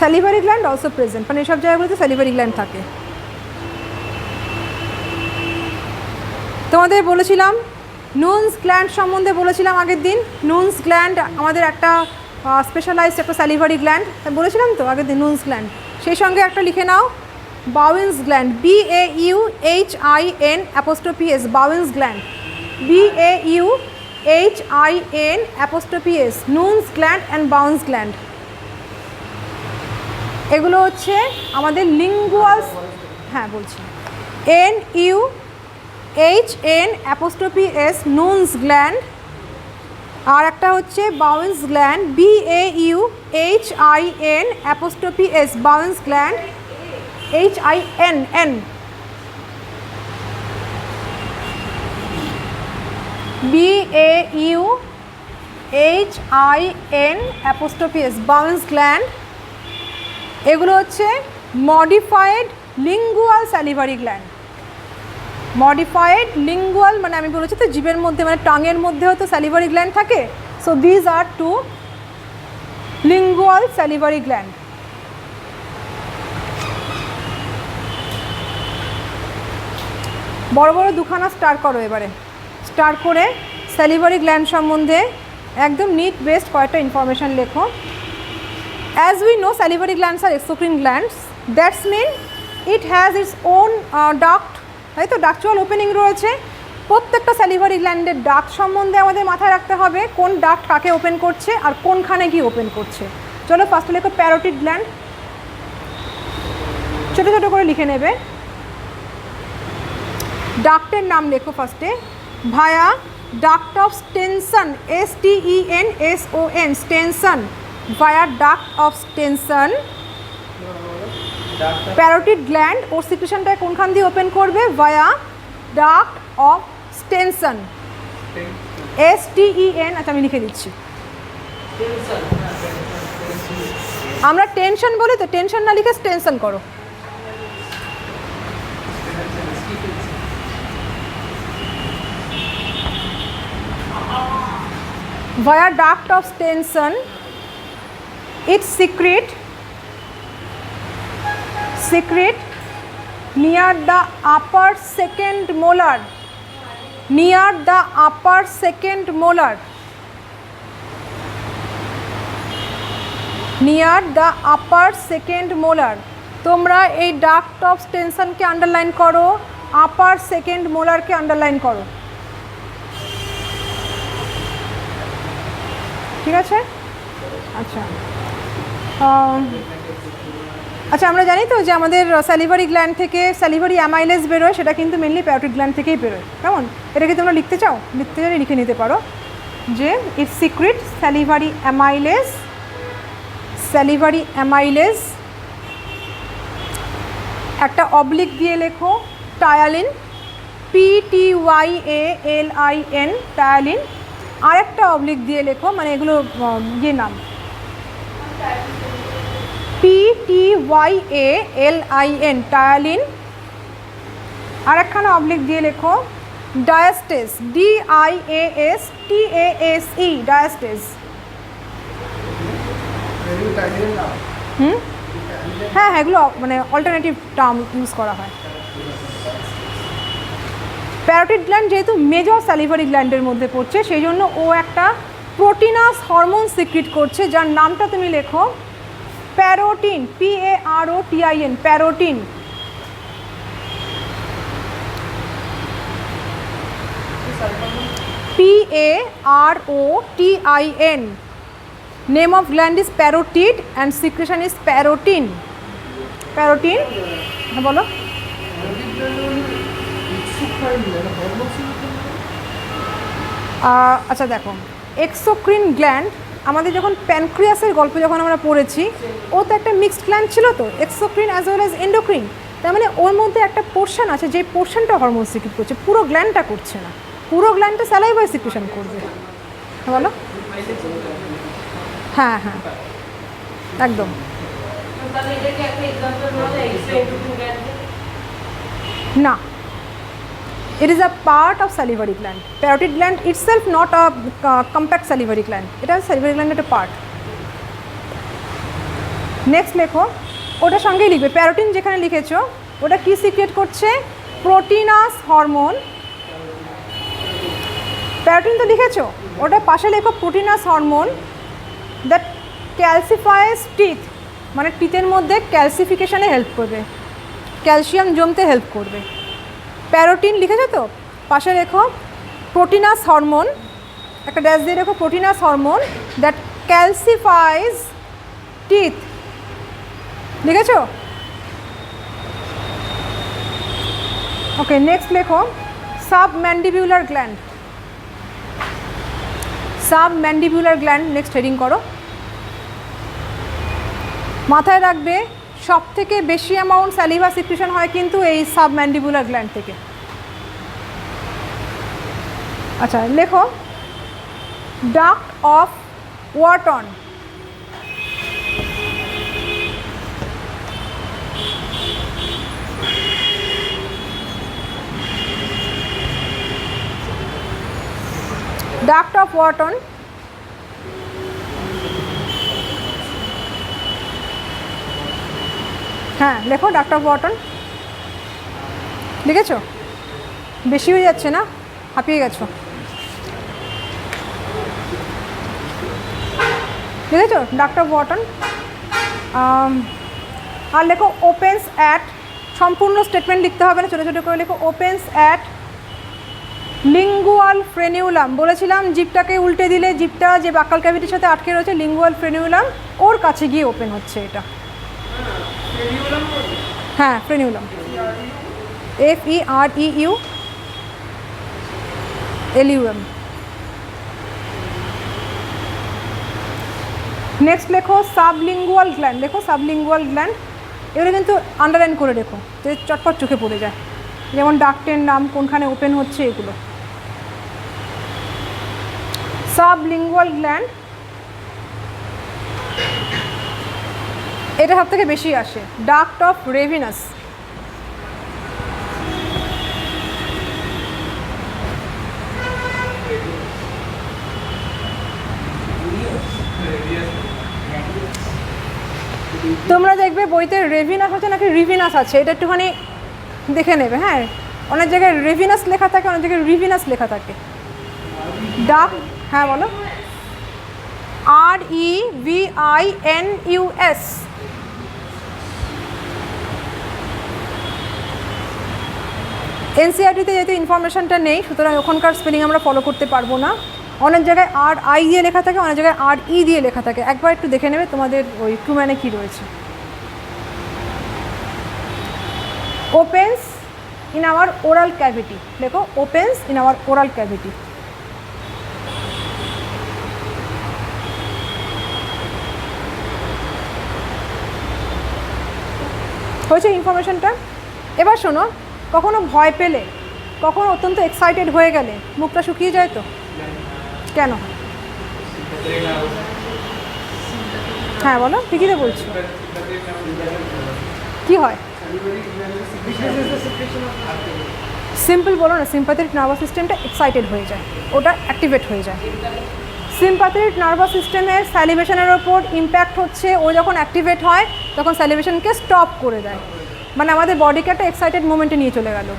salivary gland also present, মানে সব জায়গাগুলোতে salivary gland থাকে। তোমাদের বলেছিলাম নুনস গ্ল্যান্ড সম্বন্ধে, বলেছিলাম আগের দিন। নুনস গ্ল্যান্ড আমাদের একটা স্পেশালাইজড একটা স্যালিভারি গ্ল্যান্ড, বলেছিলাম তো আগের দিন, নুনস গ্ল্যান্ড। সেই সঙ্গে একটা লিখে নাও Bauhin's gland, BAUHIN', Bauhin's gland, BAUHIN', Nuhn's gland and Bauhin's gland. এগুলো হচ্ছে আমাদের লিঙ্গুয়াল, হ্যাঁ বলছি, NUHN', নুনস গ্ল্যান্ড, আর একটা হচ্ছে Bauhin's gland, BAUHIN', Bauhin's gland, HINN, BAUHIN', Bauhin's gland. এগুলো হচ্ছে modified lingual salivary gland. Modified lingual মানে আমি বলেছি তো জিভের মধ্যে, মানে টাঙের মধ্যেও তো স্যালিভারি গ্ল্যান্ড থাকে। So these are two lingual salivary gland. বড় বড় দুখানা স্টার করো এবারে, স্টার করে স্যালিভারি গ্ল্যান্ড সম্বন্ধে একদম নিট বেস্ট কয়েকটা ইনফরমেশান লেখো। As we know, salivary glands are exocrine glands. That's mean it has its own duct, তাই তো? ডাকচুয়াল ওপেনিং রয়েছে। প্রত্যেকটা স্যালিভারি গ্ল্যান্ডের ডাক্ট সম্বন্ধে আমাদের মাথায় রাখতে হবে, কোন ডাক্ট কাকে ওপেন করছে আর কোনখানে গিয়ে ওপেন করছে। চলো ফার্স্টে লেখো প্যারোটিড গ্ল্যান্ড, ছোটো ছোটো করে লিখে নেবে। ডাক্টের নাম লেখো ফার্স্টে, via duct of Stenson, STENSON, Stenson, via duct of Stenson. Parotid gland ওর সিক্রেশনটা কোনখান দিয়ে ওপেন করবে? Via duct of Stenson, STEN, আচ্ছা আমি লিখে দিচ্ছি। আমরা টেনশন বলি তো, টেনশন না লিখে স্টেনসন করো। via duct of Stenson, it secrete near the upper second molar, near the upper second molar, near the upper second molar। তোমরা এই ডাক্ট অফ স্টেনসনকে আন্ডারলাইন করো, আপার সেকেন্ড মোলারকে আন্ডারলাইন করো, ঠিক আছে? আচ্ছা আচ্ছা, আমরা জানি তো যে আমাদের স্যালিভারি গ্ল্যান্ড থেকে স্যালিভারি অ্যামাইলেজ বেরোয়, সেটা কিন্তু মেনলি প্যারোটিড গ্ল্যান্ড থেকেই বেরোয়। কেমন? এটা কি তোমরা লিখতে চাও? লিখতে চাইলে লিখে নিতে পারো যে it secret salivary amylase, salivary amylase, একটা অবলিক দিয়ে লেখো টায়ালিন, PTYALIN, টায়ালিন, আর একটা অবলিক দিয়ে লেখো, মানে এগুলো ইয়ে নাম, PTYALIN, টায়ালিন। আর একখানা অবলিক দিয়ে লেখো ডায়াস্টেজ, DIASTASE, ডায়াস্টেজ। হ্যাঁ, এগুলো মানে অল্টারনেটিভ টার্ম ইউজ করা হয়। প্যারোটিড গ্ল্যান্ড যেহেতু মেজর স্যালিভারি গ্ল্যান্ডের মধ্যে পড়ছে, সেই জন্য ও একটা প্রোটিনাস হরমোন সিক্রিট করছে, যার নামটা তুমি লেখো parotin, PAROTIN, parotin. PAROTIN, name of gland is parotid and secretion is parotin. Parotin, হ্যাঁ বলো। আচ্ছা দেখো, এক্সোক্রিন গ্ল্যান্ড আমাদের যখন প্যানক্রিয়াসের গল্প যখন আমরা পড়েছি, ও তো একটা মিক্সড গ্ল্যান্ড ছিল, তো এক্সোক্রিন অ্যাজ ওয়েল অ্যাজ এন্ডোক্রিন। তার মানে ওর মধ্যে একটা পোর্শন আছে যে পোর্শনটা হরমোন সিক্রেট করছে, পুরো গ্ল্যান্ডটা করছে না, পুরো গ্ল্যান্ডটা স্যালাইভার সিক্রেশন করবে। বলো। হ্যাঁ হ্যাঁ একদম। না, it is a part of salivary gland. Parotid gland itself not a compact salivary gland. It is salivary gland একটা part. নেক্সট লেখো, ওটার সঙ্গেই লিখবে প্যারোটিন যেখানে লিখেছো ওটা কি সিক্রেট করছে? প্রোটিনাস হরমোন। প্যারোটিন তো লিখেছো, ওটা পাশে লেখো proteinous hormone that calcifies teeth, মানে টিথের মধ্যে ক্যালসিফিকেশানে হেল্প করবে, ক্যালসিয়াম জমতে হেল্প করবে। প্যারোটিন লিখেছো তো, পাশে লেখো প্রোটিনাস হরমোন, একটা ড্যাশ দিয়ে লেখো proteinous hormone that calcifies teeth, লিখেছো? ওকে, নেক্সট লেখো submandibular gland. Submandibular gland next heading করো। মাথায় রাখবে সব থেকে বেশি অ্যামাউন্ট স্যালিভা সিক্রেশন হয় কিন্তু এই সাবম্যান্ডিবুলার গ্ল্যান্ড থেকে। আচ্ছা লেখো ডাক্ট অফ ওয়াটন। ডাক্ট অফ ওয়াটন হ্যাঁ লেখো ডাক্ট অফ ওয়াটন। লিখেছো? বেশি হয়ে যাচ্ছে না? হাঁপিয়ে গেছো? লিখেছো ডাক্ট অফ ওয়াটন। আর লেখো ওপেন্স অ্যাট, সম্পূর্ণ স্টেটমেন্ট লিখতে হবে না, ছোটো ছোটো করে লেখো ওপেন্স অ্যাট লিঙ্গুয়াল ফ্রেনিউলাম। বলেছিলাম জিভটাকে উল্টে দিলে জিভটা যে বাকাল ক্যাভিটির সাথে আটকে রয়েছে লিঙ্গুয়াল ফ্রেনিউলাম, ওর কাছে গিয়ে ওপেন হচ্ছে এটা। হ্যাঁ ফ্রেনিউলাম, FEREULUM। নেক্সট লেখো সাবলিঙ্গুয়াল গ্ল্যান্ড। লেখো সাবলিঙ্গুয়াল গ্ল্যান্ড, এগুলো কিন্তু আন্ডারলাইন করে রেখো, তো চটপট চোখে পড়ে যায়, যেমন ডাক্টের নাম কোনখানে ওপেন হচ্ছে এগুলো। সাবলিঙ্গুয়াল গ্ল্যান্ড এটা সব থেকে বেশি আসে। ডাক্ট অফ রেভিনাস, তোমরা দেখবে বইতে রেভিনাস আছে নাকি রিভিনাস আছে, এটা একটুখানি দেখে নেবে। হ্যাঁ, অনেক জায়গায় রেভিনাস লেখা থাকে, অনেক জায়গায় রিভিনাস লেখা থাকে। ডাক, হ্যাঁ বলো। REVINUS। এনসিইআরটিতে যেহেতু ইনফরমেশনটা নেই, সুতরাং ওখানকার স্পেলিং আমরা ফলো করতে পারবো না। অনেক জায়গায় RI দিয়ে লেখা থাকে, অনেক জায়গায় RE দিয়ে লেখা থাকে। একবার একটু দেখে নেবে তোমাদের ওই ট্রুম্যানে কী রয়েছে। Opens in our oral cavity, লেখো opens in our oral cavity. হয়েছে ইনফরমেশনটা? এবার শোনো, কখনো ভয় পেলে, কখনো অত্যন্ত এক্সাইটেড হয়ে গেলে মুখটা শুকিয়ে যায় তো, কেন? হ্যাঁ বলো, ঠিকই তো বলছো। কি হয়? সিম্পল বলো না, সিম্প্যাথেটিক নার্ভাস সিস্টেমটা এক্সাইটেড হয়ে যায়, ওটা অ্যাক্টিভেট হয়ে যায়। সিম্প্যাথেটিক নার্ভাস সিস্টেমের স্যালিভেশনের ওপর ইম্প্যাক্ট হচ্ছে, ও যখন অ্যাক্টিভেট হয় তখন স্যালিভেশনকে স্টপ করে দেয়, মানে আমাদের বডিকে একটা এক্সাইটেড মোমেন্টে নিয়ে চলে গেল।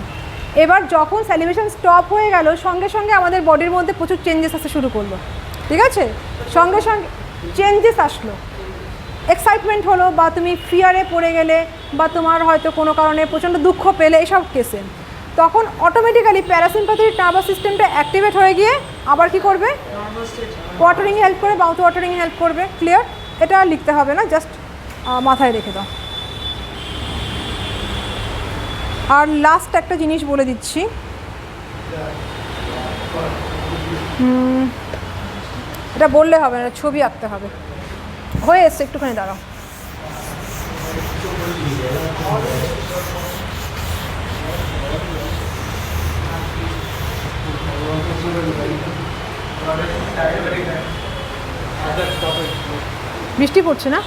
এবার যখন স্যালিভেশন স্টপ হয়ে গেল, সঙ্গে সঙ্গে আমাদের বডির মধ্যে প্রচুর চেঞ্জেস আসতে শুরু করলো, ঠিক আছে? সঙ্গে সঙ্গে চেঞ্জেস আসলো, এক্সাইটমেন্ট হলো, বা তুমি ফিয়ারে পড়ে গেলে, বা তোমার হয়তো কোনো কারণে প্রচণ্ড দুঃখ পেলে, এসব কেসে তখন অটোমেটিক্যালি প্যারাসিম্প্যাথেটিক নার্ভাস সিস্টেমটা অ্যাক্টিভেট হয়ে গিয়ে আবার কি করবে? ওয়াটারিং হেল্প করে, মাউথ ওয়াটারিং হেল্প করবে। ক্লিয়ার? এটা লিখতে হবে না, জাস্ট মাথায় রেখে দাও। আর লাস্ট একটা জিনিস বলে দিচ্ছি, এটা বললে হবে না, ছবি আঁকতে হবে। হয়ে এসছে, একটুখানি দাঁড়াও। বৃষ্টি পড়ছে না?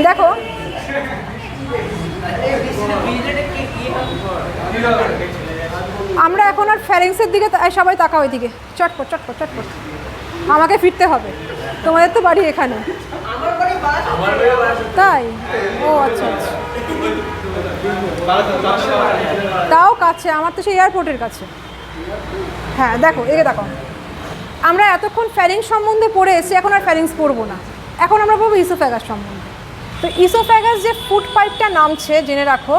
দেখো আমরা এখন আর ফ্যারিংসের দিকে সবাই তাকাও ওইদিকে, চটপট চটপট চটপট, আমাকে ফিরতে হবে, তোমাদের তো বাড়ি এখানে। তাই? ও আচ্ছা আচ্ছা, তাও কাছে, আমার তো সেই এয়ারপোর্টের কাছে। হ্যাঁ দেখো, এগে দেখো, আমরা এতক্ষণ ফ্যারিংস সম্বন্ধে পড়ে এসে এখন আর ফ্যারিংস পড়বো না, এখন আমরা পড়বো ইসোফ্যাগাস সম্বন্ধে। তো ইসোফ্যাগাস যে ফুড পাইপটা নামছে, জেনে রাখো,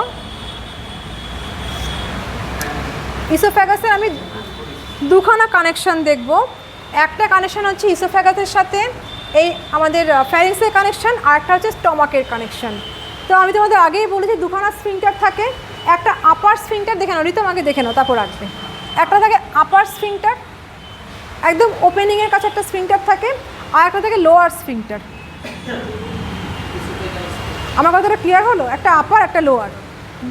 ইসোফ্যাগাসের আমি দুখানা কানেকশান দেখব। একটা কানেকশান হচ্ছে ইসোফ্যাগাসের সাথে এই আমাদের ফ্যারিংসের কানেকশান, আর একটা হচ্ছে স্টমাকের কানেকশান। তো আমি তোমাদের আগেই বলেছি দুখানা স্ফিংটার থাকে, একটা আপার স্ফিংটার, দেখে নাও রিতম, আগে দেখে নাও তারপর রাখবে। একটা থাকে আপার স্ফিংটার, একদম ওপেনিংয়ের কাছে একটা স্ফিংটার থাকে, আর একটা থাকে লোয়ার স্ফিংটার। আমার কথাটা ক্লিয়ার হলো? একটা আপার, একটা লোয়ার,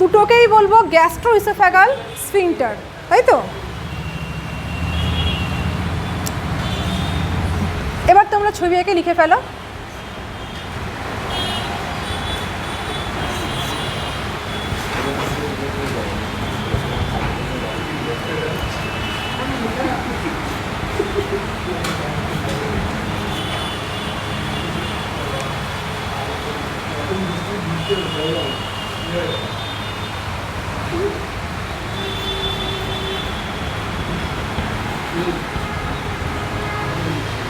দুটোকেই বলবো গ্যাস্ট্রো ইসোফ্যাগাল স্ফিংটার, তাই তো? এবার তোমরা ছবি এঁকে লিখে ফেলো।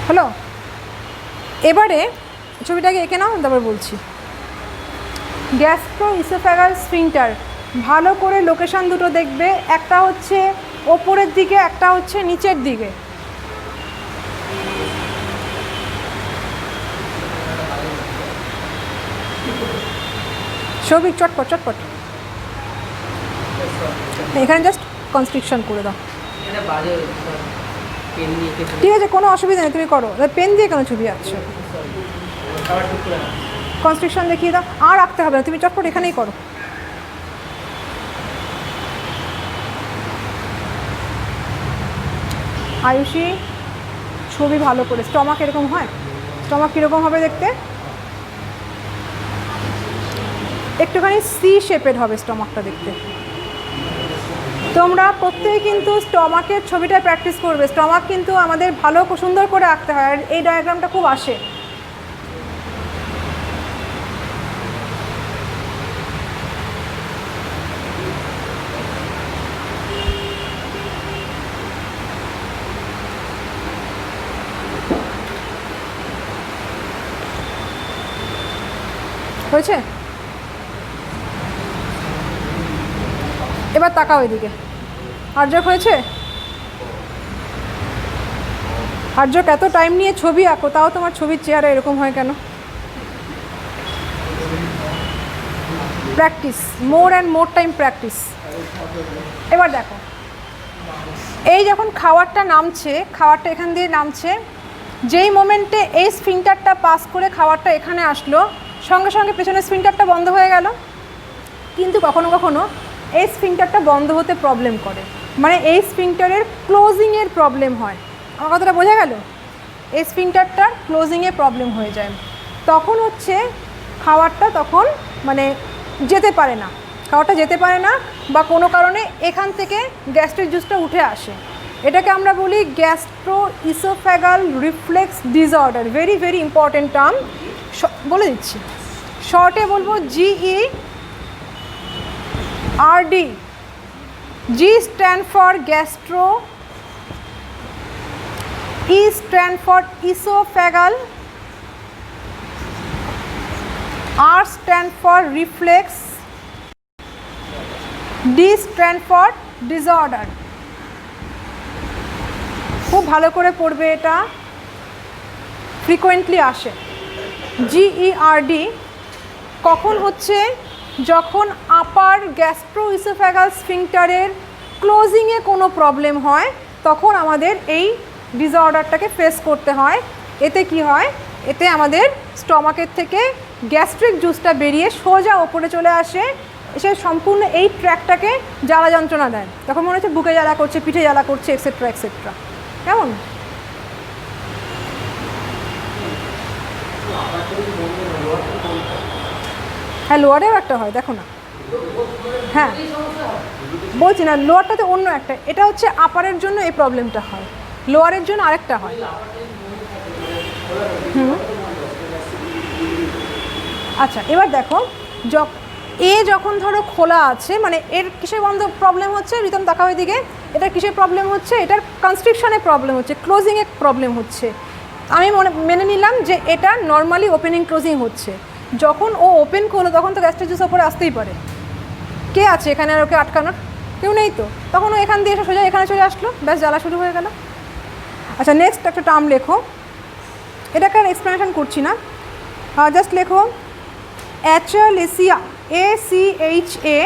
হলো? এবারে ছবিটাকে এঁকে নাও, তারপর বলছি। গ্যাস্ট্রো ইসোফ্যাগাল স্ফিংটার, ভালো করে লোকেশন দুটো দেখবে, একটা হচ্ছে ওপরের দিকে, একটা হচ্ছে নিচের দিকে। সৌভিক চটপট চটপট, এখানে জাস্ট কনস্ট্রিকশন করে দাও। ঠিক আছে, কোনো অসুবিধা নেই, তুমি করো। পেন দিয়ে কেন ছবি আঁকছো? কনস্ট্রিকশন দেখিয়ে দাও, আর রাখতে হবে না, তুমি চটপট এখানেই করো। আয়ুষী, ছবি ভালো করে। স্টমাক এরকম হয়? স্টমাক কীরকম হবে দেখতে? একটুখানি সি শেপের হবে স্টমাকটা দেখতে। তোমরা প্রত্যেকেই কিন্তু স্টমাকের ছবিটা প্র্যাকটিস করবে। স্টমাক কিন্তু আমাদের ভালো সুন্দর করে আঁকতে হয়, আর এই ডায়াগ্রামটা খুব আসে। হয়েছে? এবার তাকাও এদিকে। আর্যক হয়েছে? আর্যক, এত টাইম নিয়ে ছবি আঁকো, তাও তোমার ছবির চেহারা এরকম হয় কেন? Practice, more and more time practice. এবার দেখো, এই যখন খাওয়ারটা নামছে, খাওয়ারটা এখান দিয়ে নামছে, যেই মোমেন্টে এই স্ফিংটারটা পাস করে খাওয়ারটা এখানে আসলো, সঙ্গে সঙ্গে পেছনের স্ফিংটারটা বন্ধ হয়ে গেল। কিন্তু কখনো কখনো এই স্ফিংটারটা বন্ধ হতে প্রবলেম করে, মানে এই স্ফিংটারের ক্লোজিংয়ের প্রবলেম হয়। আমার কথাটা বোঝা গেল? এই স্ফিংটারটার ক্লোজিংয়ে প্রবলেম হয়ে যায়, তখন হচ্ছে খাবারটা তখন মানে যেতে পারে না, খাবারটা যেতে পারে না, বা কোনো কারণে এখান থেকে গ্যাস্ট্রিক জুসটা উঠে আসে। এটাকে আমরা বলি gastro oesophageal reflex disorder. Very very important term, বলে দিচ্ছি। শর্টে বলবো GERD। G stand for gastro, E stand for esophageal, R stand for reflex, D stand for disorder। খুব ভালো করে পড়বে, এটা ফ্রিকোয়েন্টলি আসে। GERD কখন হচ্ছে? যখন আপার গ্যাস্ট্রো ইসোফ্যাগাল স্ফিংটারের ক্লোজিংয়ে কোনো প্রবলেম হয়, তখন আমাদের এই ডিসঅর্ডারটাকে ফেস করতে হয়। এতে কি হয়? এতে আমাদের স্টমাকের থেকে গ্যাস্ট্রিক জুসটা বেরিয়ে সোজা ওপরে চলে আসে, এসে সম্পূর্ণ এই ট্র্যাকটাকে জ্বালা যন্ত্রণা দেয়। তখন মনে হচ্ছে বুকে জ্বালা করছে, পিঠে জ্বালা করছে, এক্সেট্রা এক্সেট্রা। কেমন? হ্যাঁ, লোয়ারেও একটা হয়, দেখো না। হ্যাঁ বলছি না, লোয়ারটাতে অন্য একটা, এটা হচ্ছে আপারের জন্য এই প্রবলেমটা হয়, লোয়ারের জন্য আরেকটা হয়। আচ্ছা, এবার দেখো, যখন ধরো খোলা আছে, মানে এর কিসের বন্ধ প্রবলেম হচ্ছে? রিতম তাকাও এদিকে। এটার কিসের প্রবলেম হচ্ছে? এটার কনস্ট্রিকশনে প্রবলেম হচ্ছে, ক্লোজিংয়ে প্রবলেম হচ্ছে। আমি মেনে নিলাম যে এটা নর্মালি ওপেনিং ক্লোজিং হচ্ছে। যখন ও ওপেন করলো তখন তো গ্যাস্ট্রিক জুস ওপরে আসতেই পারে। কে আছে এখানে আর ওকে আটকানোর? কেউ নেই তো। তখন ও এখান দিয়ে এসে সোজা এখানে চলে আসলো, ব্যাস জ্বালা শুরু হয়ে গেল। আচ্ছা, নেক্সট একটা টার্ম লেখো, এটাকে আর এক্সপ্লেনেশন করছি না, জাস্ট লেখো অ্যাচালেসিয়া। ACHA,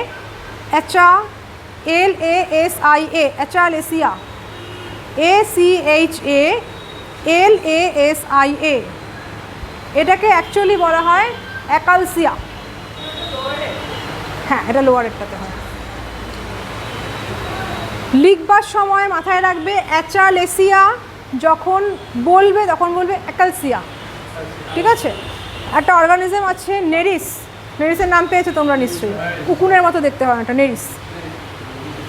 LASIA, অ্যাচালেসিয়া। ACHALASIA, এটাকে অ্যাকচুয়ালি বলা হয় অ্যাকালসিয়া। হ্যাঁ, এটা লোয়ারেরটাতে হয়। লিখবার সময় মাথায় রাখবে অ্যাচালেসিয়া, যখন বলবে তখন বলবে অ্যাকালসিয়া, ঠিক আছে? একটা অর্গানিজম আছে নেরিস, নেরিসের নাম পেয়েছো তোমরা নিশ্চয়ই, কুকুরের মতো দেখতে হয় একটা নেরিস।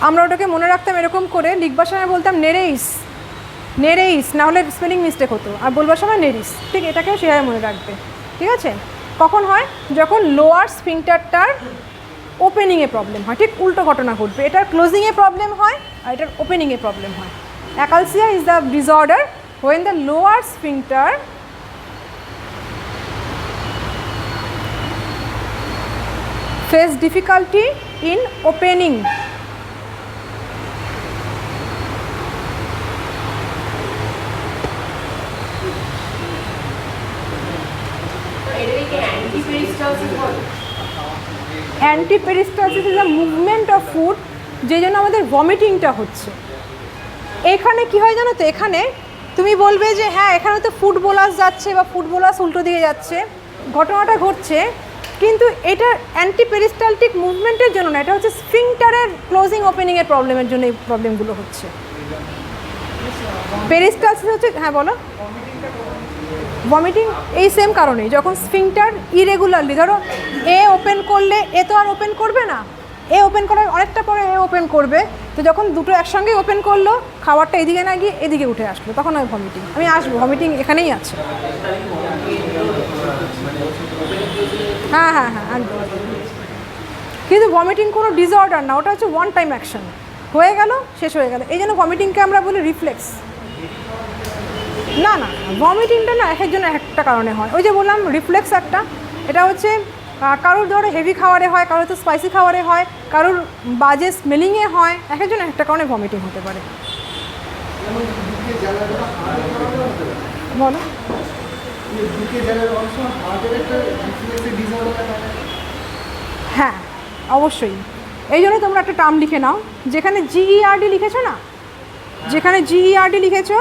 আমরা ওটাকে মনে রাখতাম এরকম করে, লিখবার সময় বলতাম নেরেইস, নেরেইস, না হলে স্পেলিং মিস্টেক হতো, আর বলবার সময় নেরিস। ঠিক, এটাকেও সেভাবে মনে রাখবে, ঠিক আছে? কখন হয়? যখন লোয়ার স্ফিংটারটার ওপেনিংয়ে প্রবলেম হয়, ঠিক উল্টো ঘটনা ঘটবে। এটার ক্লোজিংয়ে প্রবলেম হয় আর এটার ওপেনিংয়ে প্রবলেম হয়। Achalasia is the disorder when the lower sphincter face difficulty in opening. Antiperistalsis is a movement of food, যে জন্য আমাদের ভমিটিংটা হচ্ছে। এখানে কি হয় জানো তো? এখানে তুমি বলবে যে হ্যাঁ, এখানে তো ফুড বোলাস যাচ্ছে বা ফুড বোলাস উল্টো দিকে যাচ্ছে, ঘটনাটা ঘটছে, কিন্তু এটা অ্যান্টিপেরিস্টালটিক মুভমেন্টের জন্য না, এটা হচ্ছে স্ফিংটারের ক্লোজিং ওপেনিংয়ের প্রবলেমের জন্য এই প্রবলেমগুলো হচ্ছে। পেরিস্টালসিস হচ্ছে, হ্যাঁ বলো। ভমিটিং এই সেম কারণেই, যখন স্ফিংটার ইরেগুলারলি, ধরো এ ওপেন করলে এ তো আর ওপেন করবে না, এ ওপেন করার অনেকটা পরে এ ওপেন করবে, তো যখন দুটো একসঙ্গে ওপেন করলো, খাবারটা এদিকে না গিয়ে এদিকে উঠে আসলো, তখন হয় ভমিটিং। আমি আসবো, ভমিটিং এখানেই আছে। হ্যাঁ হ্যাঁ হ্যাঁ, একদম। কিন্তু ভমিটিং কোনো ডিসঅর্ডার না, ওটা হচ্ছে ওয়ান টাইম অ্যাকশন, হয়ে গেল, শেষ হয়ে গেল। এই জন্য ভমিটিংকে আমরা বলি রিফ্লেক্স। না না, ভমিটিংটা না এক একজন একটা কারণে হয়। ওই যে বললাম রিফ্লেক্স একটা, এটা হচ্ছে কারোর ধরো হেভি খাবারে হয়, কারোর তো স্পাইসি খাবারে হয়, কারোর বাজে স্মেলিংয়ে হয়, এক একজন একটা কারণে ভমিটিং হতে পারে। বলো। হ্যাঁ অবশ্যই, এই জন্য তোমরা একটা টার্ম লিখে নাও, যেখানে GERD লিখেছো না, যেখানে GERD লিখেছো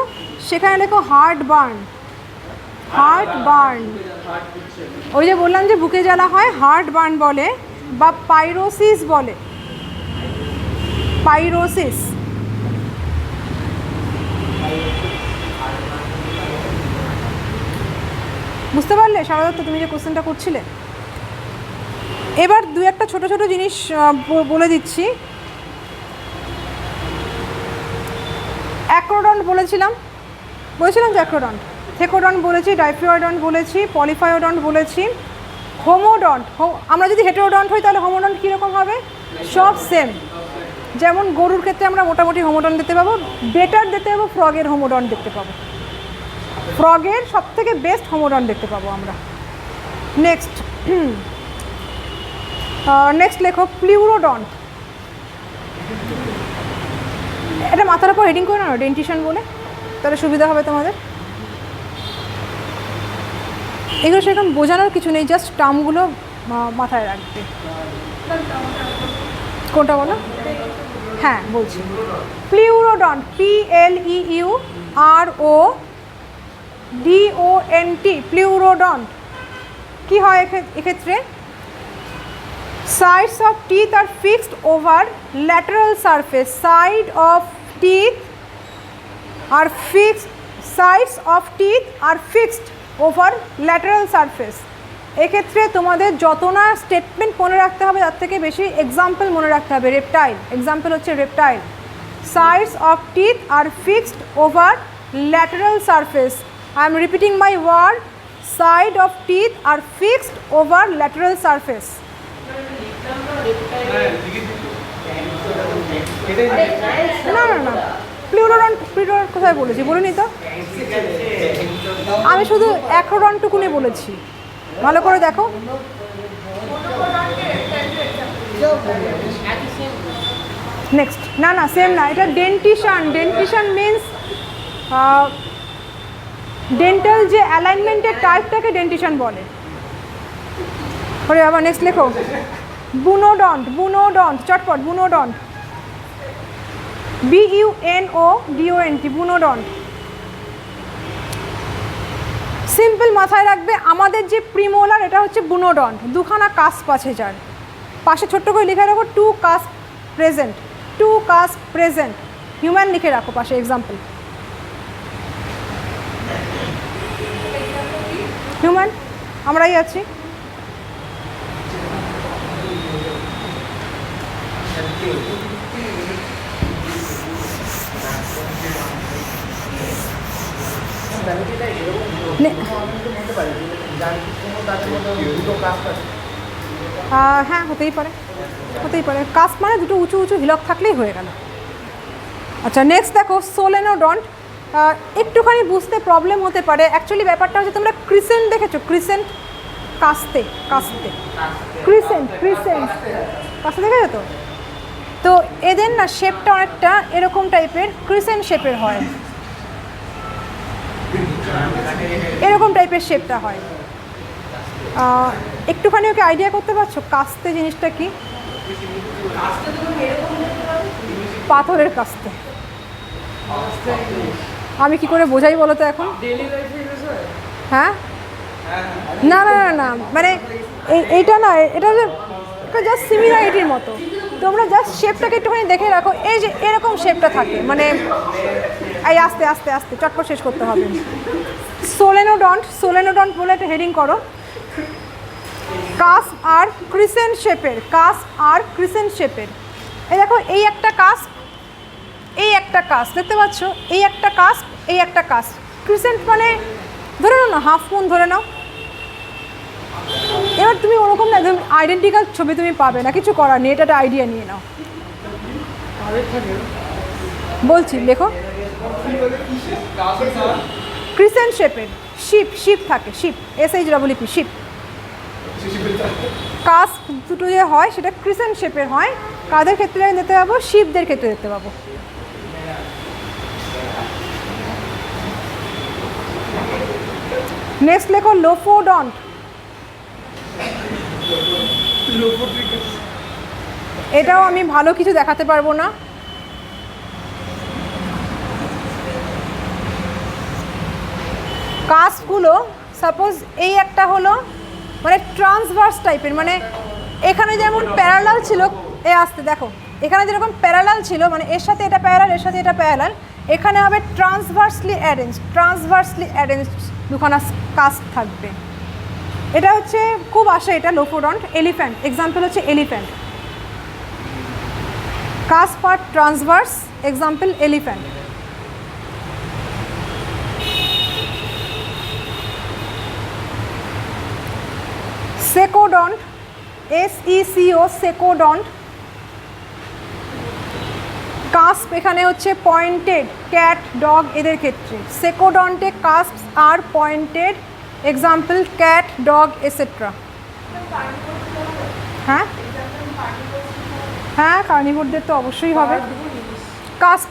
সেখানে লেখো হার্ট বার্ন। হার্ট বার্ন, ওই যে বললাম যে বুকে জ্বালা হয়, হার্ট বার্ন বলে। বা পাইরোসিস বলে, পাইরোসিস। বুঝতে পারলে সারদত্ত তুমি যে কোশ্চেনটা করছিলে? এবার দু একটা ছোট ছোট জিনিস বলে দিচ্ছি। অ্যাক্রোডন্ট বলেছিলাম যে অ্যাক্রোডন্ট, থেকোডন্ট বলেছি, ডাইফিওডন্ট বলেছি, পলিফায়োডন্ট বলেছি, হোমোডন্ট। আমরা যদি হেটেরোডন্ট হই তাহলে হোমোডন্ট কীরকম হবে? সব সেম। যেমন গরুর ক্ষেত্রে আমরা মোটামুটি হোমোডন্ট দেখতে পাবো, বেটার দেখতে পাবো ফ্রগের হোমোডন্ট দেখতে পাবো, ফ্রগের সব থেকে বেস্ট হোমোডন্ট দেখতে পাবো আমরা। নেক্সট লেখো প্লিউরোডন্ট। এটা মাথার উপর হেডিং করে না ডেন্টিশন বলে, তাহলে সুবিধা হবে তোমাদের। এগুলো সেরকম বোঝানোর কিছু নেই, জাস্ট টার্মগুলো মাথায় রাখবে। কোনটা বলো? হ্যাঁ বলছি, প্লিউরোডন্ট, PLEURODONT, প্লিউরোডন্ট। কী হয় এক্ষেত্রে? Sides of teeth are fixed over lateral surface. Sides of teeth are fixed over lateral surface. এক্ষেত্রে তোমাদের যত না স্টেটমেন্ট মনে রাখতে হবে তার থেকে বেশি এক্সাম্পল মনে রাখতে হবে। রেপটাইল, এক্সাম্পল হচ্ছে reptile. Sides of teeth are fixed over lateral surface. I am repeating my word. Side of teeth are fixed over lateral surface. না না না, প্লিউরোডন্ট কোথায় বলেছি? বলিনি তো, আমি শুধু অ্যাক্রোডন্টটুকুনি বলেছি, ভালো করে দেখো। নেক্সট, না না সেম না, এটা ডেন্টিশন। ডেন্টিশন মিন্স ডেন্টাল যে অ্যালাইনমেন্টের টাইপটাকে ডেন্টিশন বলে। আবার নেক্সট লেখো বুনোডন্ট, চটপট বুনোডন্ট, BUNODONT, বুনোডন্ট। সিম্পল মাথায় রাখবে, আমাদের যে প্রিমোলার এটা হচ্ছে বুনোডন্ট, দুখানা কাস্প আছে যার পাশে ছোট্ট করে লিখে রাখো 2 কাস্প প্রেজেন্ট, হিউম্যান লিখে রাখো পাশে এক্সাম্পল। হিউম্যান আমরাই আছি। হ্যাঁ হতেই পারে, কাস্প মানে দুটো উঁচু উঁচু হিলক থাকলেই হয়ে গেল। আচ্ছা নেক্সট দেখো সোলেনোডন্ট। একটুখানি বুঝতে প্রবলেম হতে পারে, অ্যাকচুয়ালি ব্যাপারটা হচ্ছে তোমরা ক্রিসেন্ট দেখেছো? ক্রিসেন্ট, কাস্তে ক্রিসেন্ট কাস্তে দেখেছো তো? তো এদের না শেপটা অনেকটা এরকম টাইপের, ক্রিসেন্ট শেপের হয়, এরকম টাইপের শেপটা হয়। একটুখানি ওকে আইডিয়া করতে পারছো কাস্তে জিনিসটা কি? পাথরের কাস্তে। আমি কি করে বোঝাই বলো তো এখন? হ্যাঁ না না না না, মানে এইটা না, এটা জাস্ট সিমিলারিটির মতো। তোমরা জাস্ট শেপটাকে একটুখানি দেখে রাখো, এই যে এরকম শেপটা থাকে, মানে এই আস্তে আস্তে আস্তে চটপট শেষ করতে হবে। সোলেনোডন্ট বলে একটা হেডিং করো। কাস্প আর ক্রিসেন্ট শেপের, এই দেখো এই একটা কাস্প, এই একটা কাস্প দেখতে পাচ্ছ, এই একটা কাস্প, ক্রিসেন্ট মানে ধরে নাও না, হাফ মুন ধরে নাও। এবার তুমি ওরকম না একদম আইডেন্টিক্যাল ছবি তুমি পাবে না, কিছু করার নেই, এটা একটা আইডিয়া নিয়ে নাও। বলছি লেখো, ক্রিসেন্ট শেপের, শিপ থাকে, SHEEP, শিপ। কাস্প দুটো যে হয় সেটা ক্রিসেন্ট শেপের হয়, কাদের ক্ষেত্রে দেখতে পাবো? শিপদের ক্ষেত্রে দেখতে পাবো। নেক্সট লেখো লোফোডন্ট। এটাও আমি ভালো কিছু দেখাতে পারবো না। কাস্পগুলো সাপোজ এই একটা হলো মানে ট্রান্সভার্স টাইপের, মানে এখানে যেমন প্যারালাল ছিল, এ আসতে দেখো, এখানে যেরকম প্যারালাল ছিল, মানে এর সাথে এটা প্যারালাল, এর সাথে এটা প্যারালাল, এখানে হবে ট্রান্সভার্সলি অ্যারেঞ্জ দুখানা কাস্ট থাকবে। এটা হচ্ছে খুব আসে, এটা লোফোডন্ট। এলিফ্যান্ট এক্সাম্পল হচ্ছে elephant, cusp part transverse, example elephant. Secodont, SECO, secodont. Cusp এখানে হচ্ছে পয়েন্টেড, ক্যাট, ডগ এদের ক্ষেত্রে। সেকোডন্টে কাস্প আর pointed, example cat, dog etcetera. হ্যাঁ হ্যাঁ, কার্নিভোরদের তো অবশ্যই হবে। Cusp,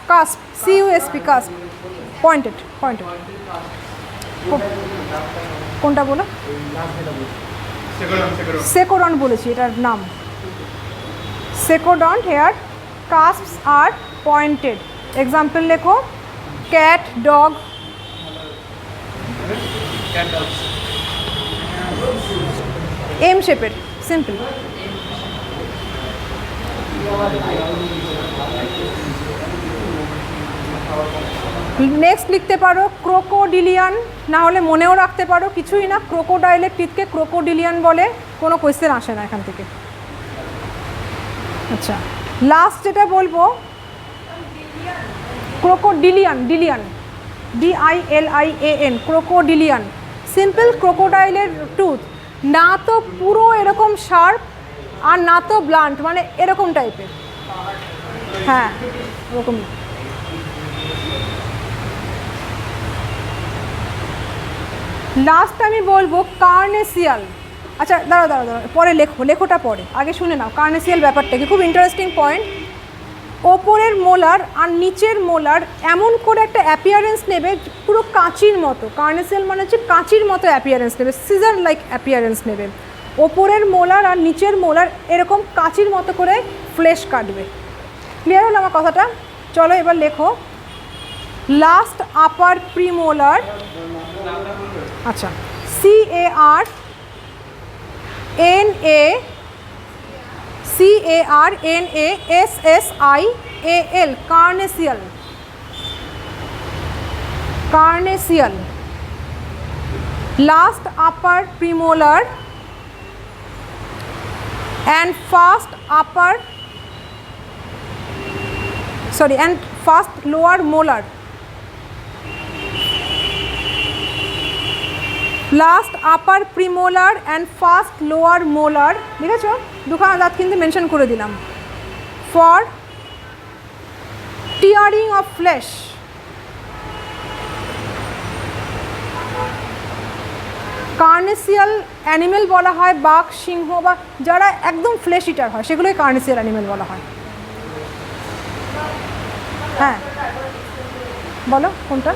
CUSP, cusp, pointed. কোনটা বলো? সেকোডন্ট বলেছি, এটার নাম সেকোডন্ট। হেয়ার কাস্পস আর পয়েন্টেড, এক্সাম্পল লেখো ক্যাট, ডগ। এম শেপের, সিম্পল। নেক্সট লিখতে পারো ক্রোকোডিলিয়ান, না হলে মনেও রাখতে পারো, কিছুই না, ক্রোকোডাইলের টিথকে ক্রোকোডিলিয়ান বলে, কোনো কোয়েশ্চেন আসে না এখান থেকে। আচ্ছা, লাস্ট যেটা বলবো ক্রোকোডিলিয়ান, DILIAN, ক্রোকোডিলিয়ান। সিম্পল, ক্রোকোডাইলের টুথ না তো পুরো এরকম শার্প আর না তো ব্লান্ট, মানে এরকম টাইপের। হ্যাঁ, ওরকমই। লাস্ট আমি বলবো কার্নেসিয়াল। আচ্ছা দাঁড়াও, পরে লেখোটা পরে, আগে শুনে নাও কার্নেসিয়াল ব্যাপারটা কি, খুব ইন্টারেস্টিং পয়েন্ট। ওপরের মোলার আর নিচের মোলার এমন করে একটা অ্যাপিয়ারেন্স নেবে পুরো কাঁচির মতো। কার্নেসিয়াল মানে হচ্ছে কাঁচির মতো অ্যাপিয়ারেন্স নেবে, সিজার লাইক অ্যাপিয়ারেন্স নেবে। ওপরের মোলার আর নিচের মোলার এরকম কাঁচির মতো করে ফ্লেশ কাটবে। ক্লিয়ার হলো আমার কথাটা? চলো এবার লেখো লাস্ট আপার প্রিমোলার। আচ্ছা, CARNASSIAL, carnassial. Last upper premolar and first lower molar। Last upper premolar and first lower molar, দেখেছো দুখানা দাঁত কিন্তু মেনশন করে দিলাম। For tearing of flesh, carnassial animal বলা হয় বাঘ, সিংহ বা যারা একদম ফ্লেশ ইটার হয় সেগুলোই কার্নেসিয়াল অ্যানিমেল বলা হয়। হ্যাঁ বলো কোনটা?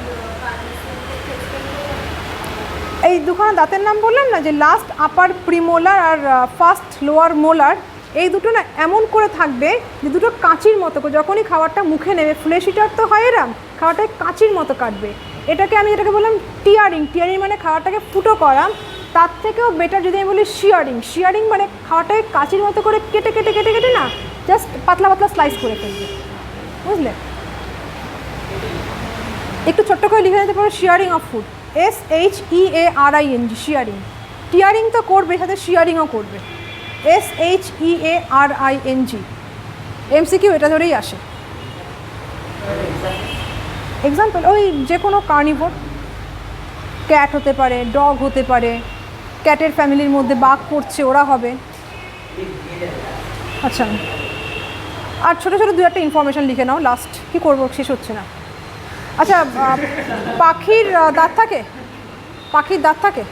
এই দুখানা দাঁতের নাম বললাম না, যে লাস্ট আপার প্রিমোলার আর ফার্স্ট লোয়ার মোলার, এই দুটো না এমন করে থাকবে যে দুটো কাঁচির মতো করে যখনই খাবারটা মুখে নেবে, ফ্লেশ ইটার তো হয় এরম, খাবারটাকে কাঁচির মতো কাটবে। এটাকে আমি যেটাকে বললাম টিয়ারিং মানে খাবারটাকে ফুটো করা। তার থেকেও বেটার যদি আমি বলি শিয়ারিং মানে খাবারটাকে কাঁচির মতো করে কেটে কেটে কেটে কেটে না জাস্ট পাতলা পাতলা স্লাইস করে ফেলবে, বুঝলে? একটু ছোট্ট করে লিখে নিতে পারো শিয়ারিং অফ ফুড, SHEARING, শিয়ারিং। টিয়ারিং তো করবে, সাথে শিয়ারিংও করবে, SHEARING। MCQ এটা ধরেই আসে। এক্সাম্পল ওই যে কোনো কার্নিভোর, ক্যাট হতে পারে, ডগ হতে পারে, ক্যাটের ফ্যামিলির মধ্যে বাঘ পড়ছে ওরা হবে। আচ্ছা, আর ছোটো ছোটো দু একটা ইনফরমেশান লিখে নাও, লাস্ট কী করবো, শেষ হচ্ছে না। আচ্ছা, পাখির দাঁত থাকে? পাখির দাঁত থাকে?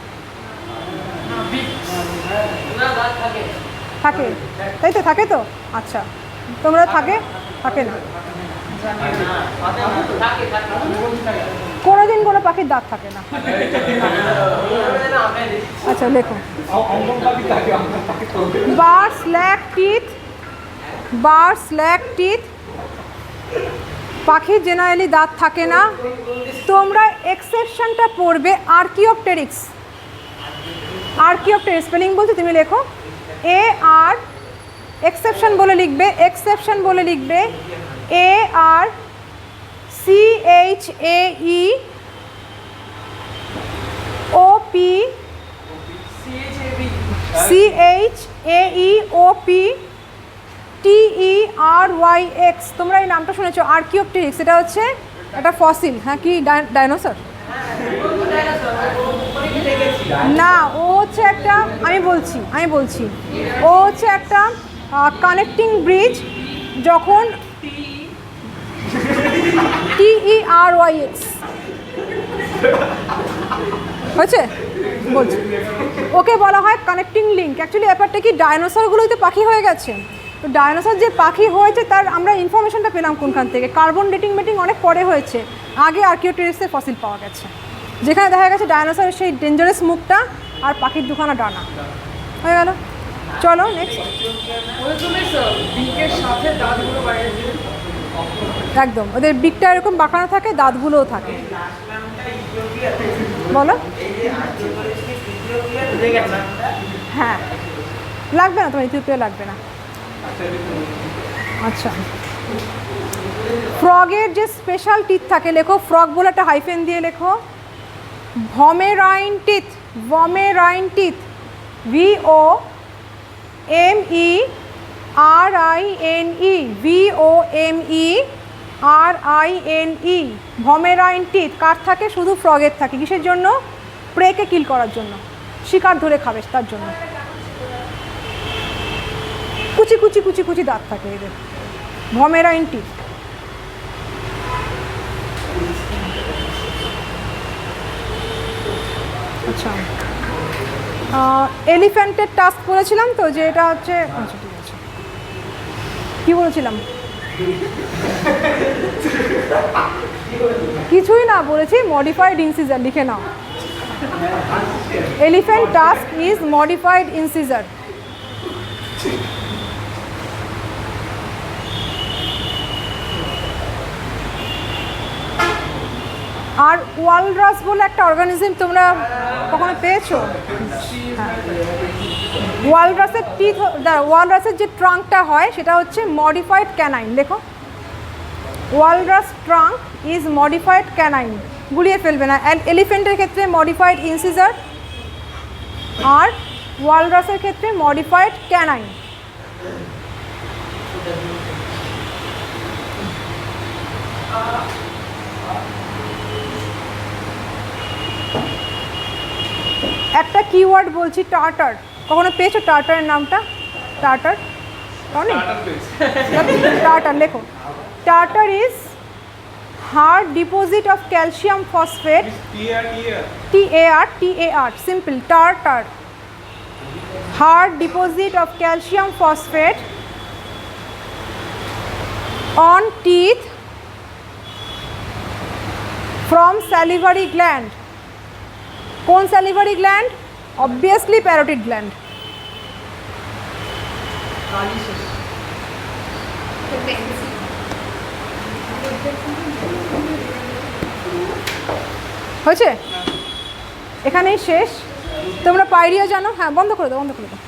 থাকে, তাই তো, থাকে তো। আচ্ছা, তোমরা থাকে না? কোনোদিন কোনো পাখির দাঁত থাকে না। আচ্ছা লেখো, বার্ডস ল্যাক টিথ। পাখির জেনারেলি দাঁত থাকে না। তোমরা এক্সেপশনটা পড়বে আর্কিওপটেরিক্স। স্পেলিং বলতে তুমি লেখো এক্সেপশন বলে লিখবে, এক্সেপশন বলে লিখবে, ARCHAEOP তোমরা এই নামটা শুনেছো, আর্কিওপটেরিক্স। এটা হচ্ছে একটা ফসিল। হ্যাঁ, কি ডাইনোসর? না, ও হচ্ছে একটা, আমি বলছি ও হচ্ছে একটা কানেক্টিং ব্রিজ। যখন TERYX হয়েছে বলছি, ওকে বলা হয় কানেক্টিং লিঙ্ক। অ্যাকচুয়ালি ব্যাপারটা কি, ডাইনোসরগুলোই তো পাখি হয়ে গেছে। তো ডাইনোসর যে পাখি হয়েছে তার আমরা ইনফরমেশনটা পেলাম কোনখান থেকে? কার্বন ডেটিং অনেক পরে হয়েছে। আগে আর্কিওটেরিক্সের ফসিল পাওয়া গেছে, যেখানে দেখা গেছে ডাইনোসরের সেই ডেঞ্জারাস মুখটা আর পাখির দুখানা ডানা। হয়ে গেল। চলো নেক্সট। একদম, ওদের বিকটা এরকম বাঁকানো থাকে, দাঁতগুলোও থাকে। বলো। হ্যাঁ, লাগবে না, তোমার ইথিওপিয়া লাগবে না। আচ্ছা, ফ্রগের যে স্পেশাল টিথ থাকে, লেখো ফ্রগ বলে একটা হাইফেন দিয়ে লেখো। ভমেরাইন টিথ, ভমেরাইন টিথ, VOMERINE, ভমেরাইন টিথ কার থাকে? শুধু ফ্রগের থাকে। কিসের জন্য? প্রেকে কিল করার জন্য, শিকার ধরে খাবে তার জন্য। কুচি কুচি কুচি কুচি দাঁত থাকে এদের, ভমেরাইন টিথ। আচ্ছা, এলিফ্যান্টের টাস্ক বলেছিলাম তো, যে এটা হচ্ছে, আচ্ছা ঠিক আছে, কী বলেছিলাম? কিছুই না, বলেছি মডিফাইড ইনসিজার, লিখে নাও। Elephant tusk is modified incisor. আর ওয়ালরাস বলে একটা অর্গানিজম তোমরা কখনো পেয়েছো? ওয়ালরাসের টিথ, ওয়ালরাসের যে ট্রাঙ্কটা হয় সেটা হচ্ছে মডিফাইড ক্যানাইন। লেখো, walrus trunk is modified canine, গুলিয়ে ফেলবে না। এলিফ্যান্টের ক্ষেত্রে মডিফাইড ইনসিজার, আর ওয়ালরাসের ক্ষেত্রে মডিফাইড ক্যানাইন। একটা কিওয়ার্ড বলছি, টার্টার। কখনো পেয়েছো টার্টারের নামটা? টার্টার, টার্টার লেখো। Tartar is hard deposit of calcium phosphate, TAR, simple, tartar, hard deposit of calcium phosphate on teeth from salivary gland. কোন salivary gland? Obviously parotid gland. হয়েছে, এখানেই শেষ। তোমরা পাইরিয়া জানো? হ্যাঁ, বন্ধ করে দাও, বন্ধ করে দাও।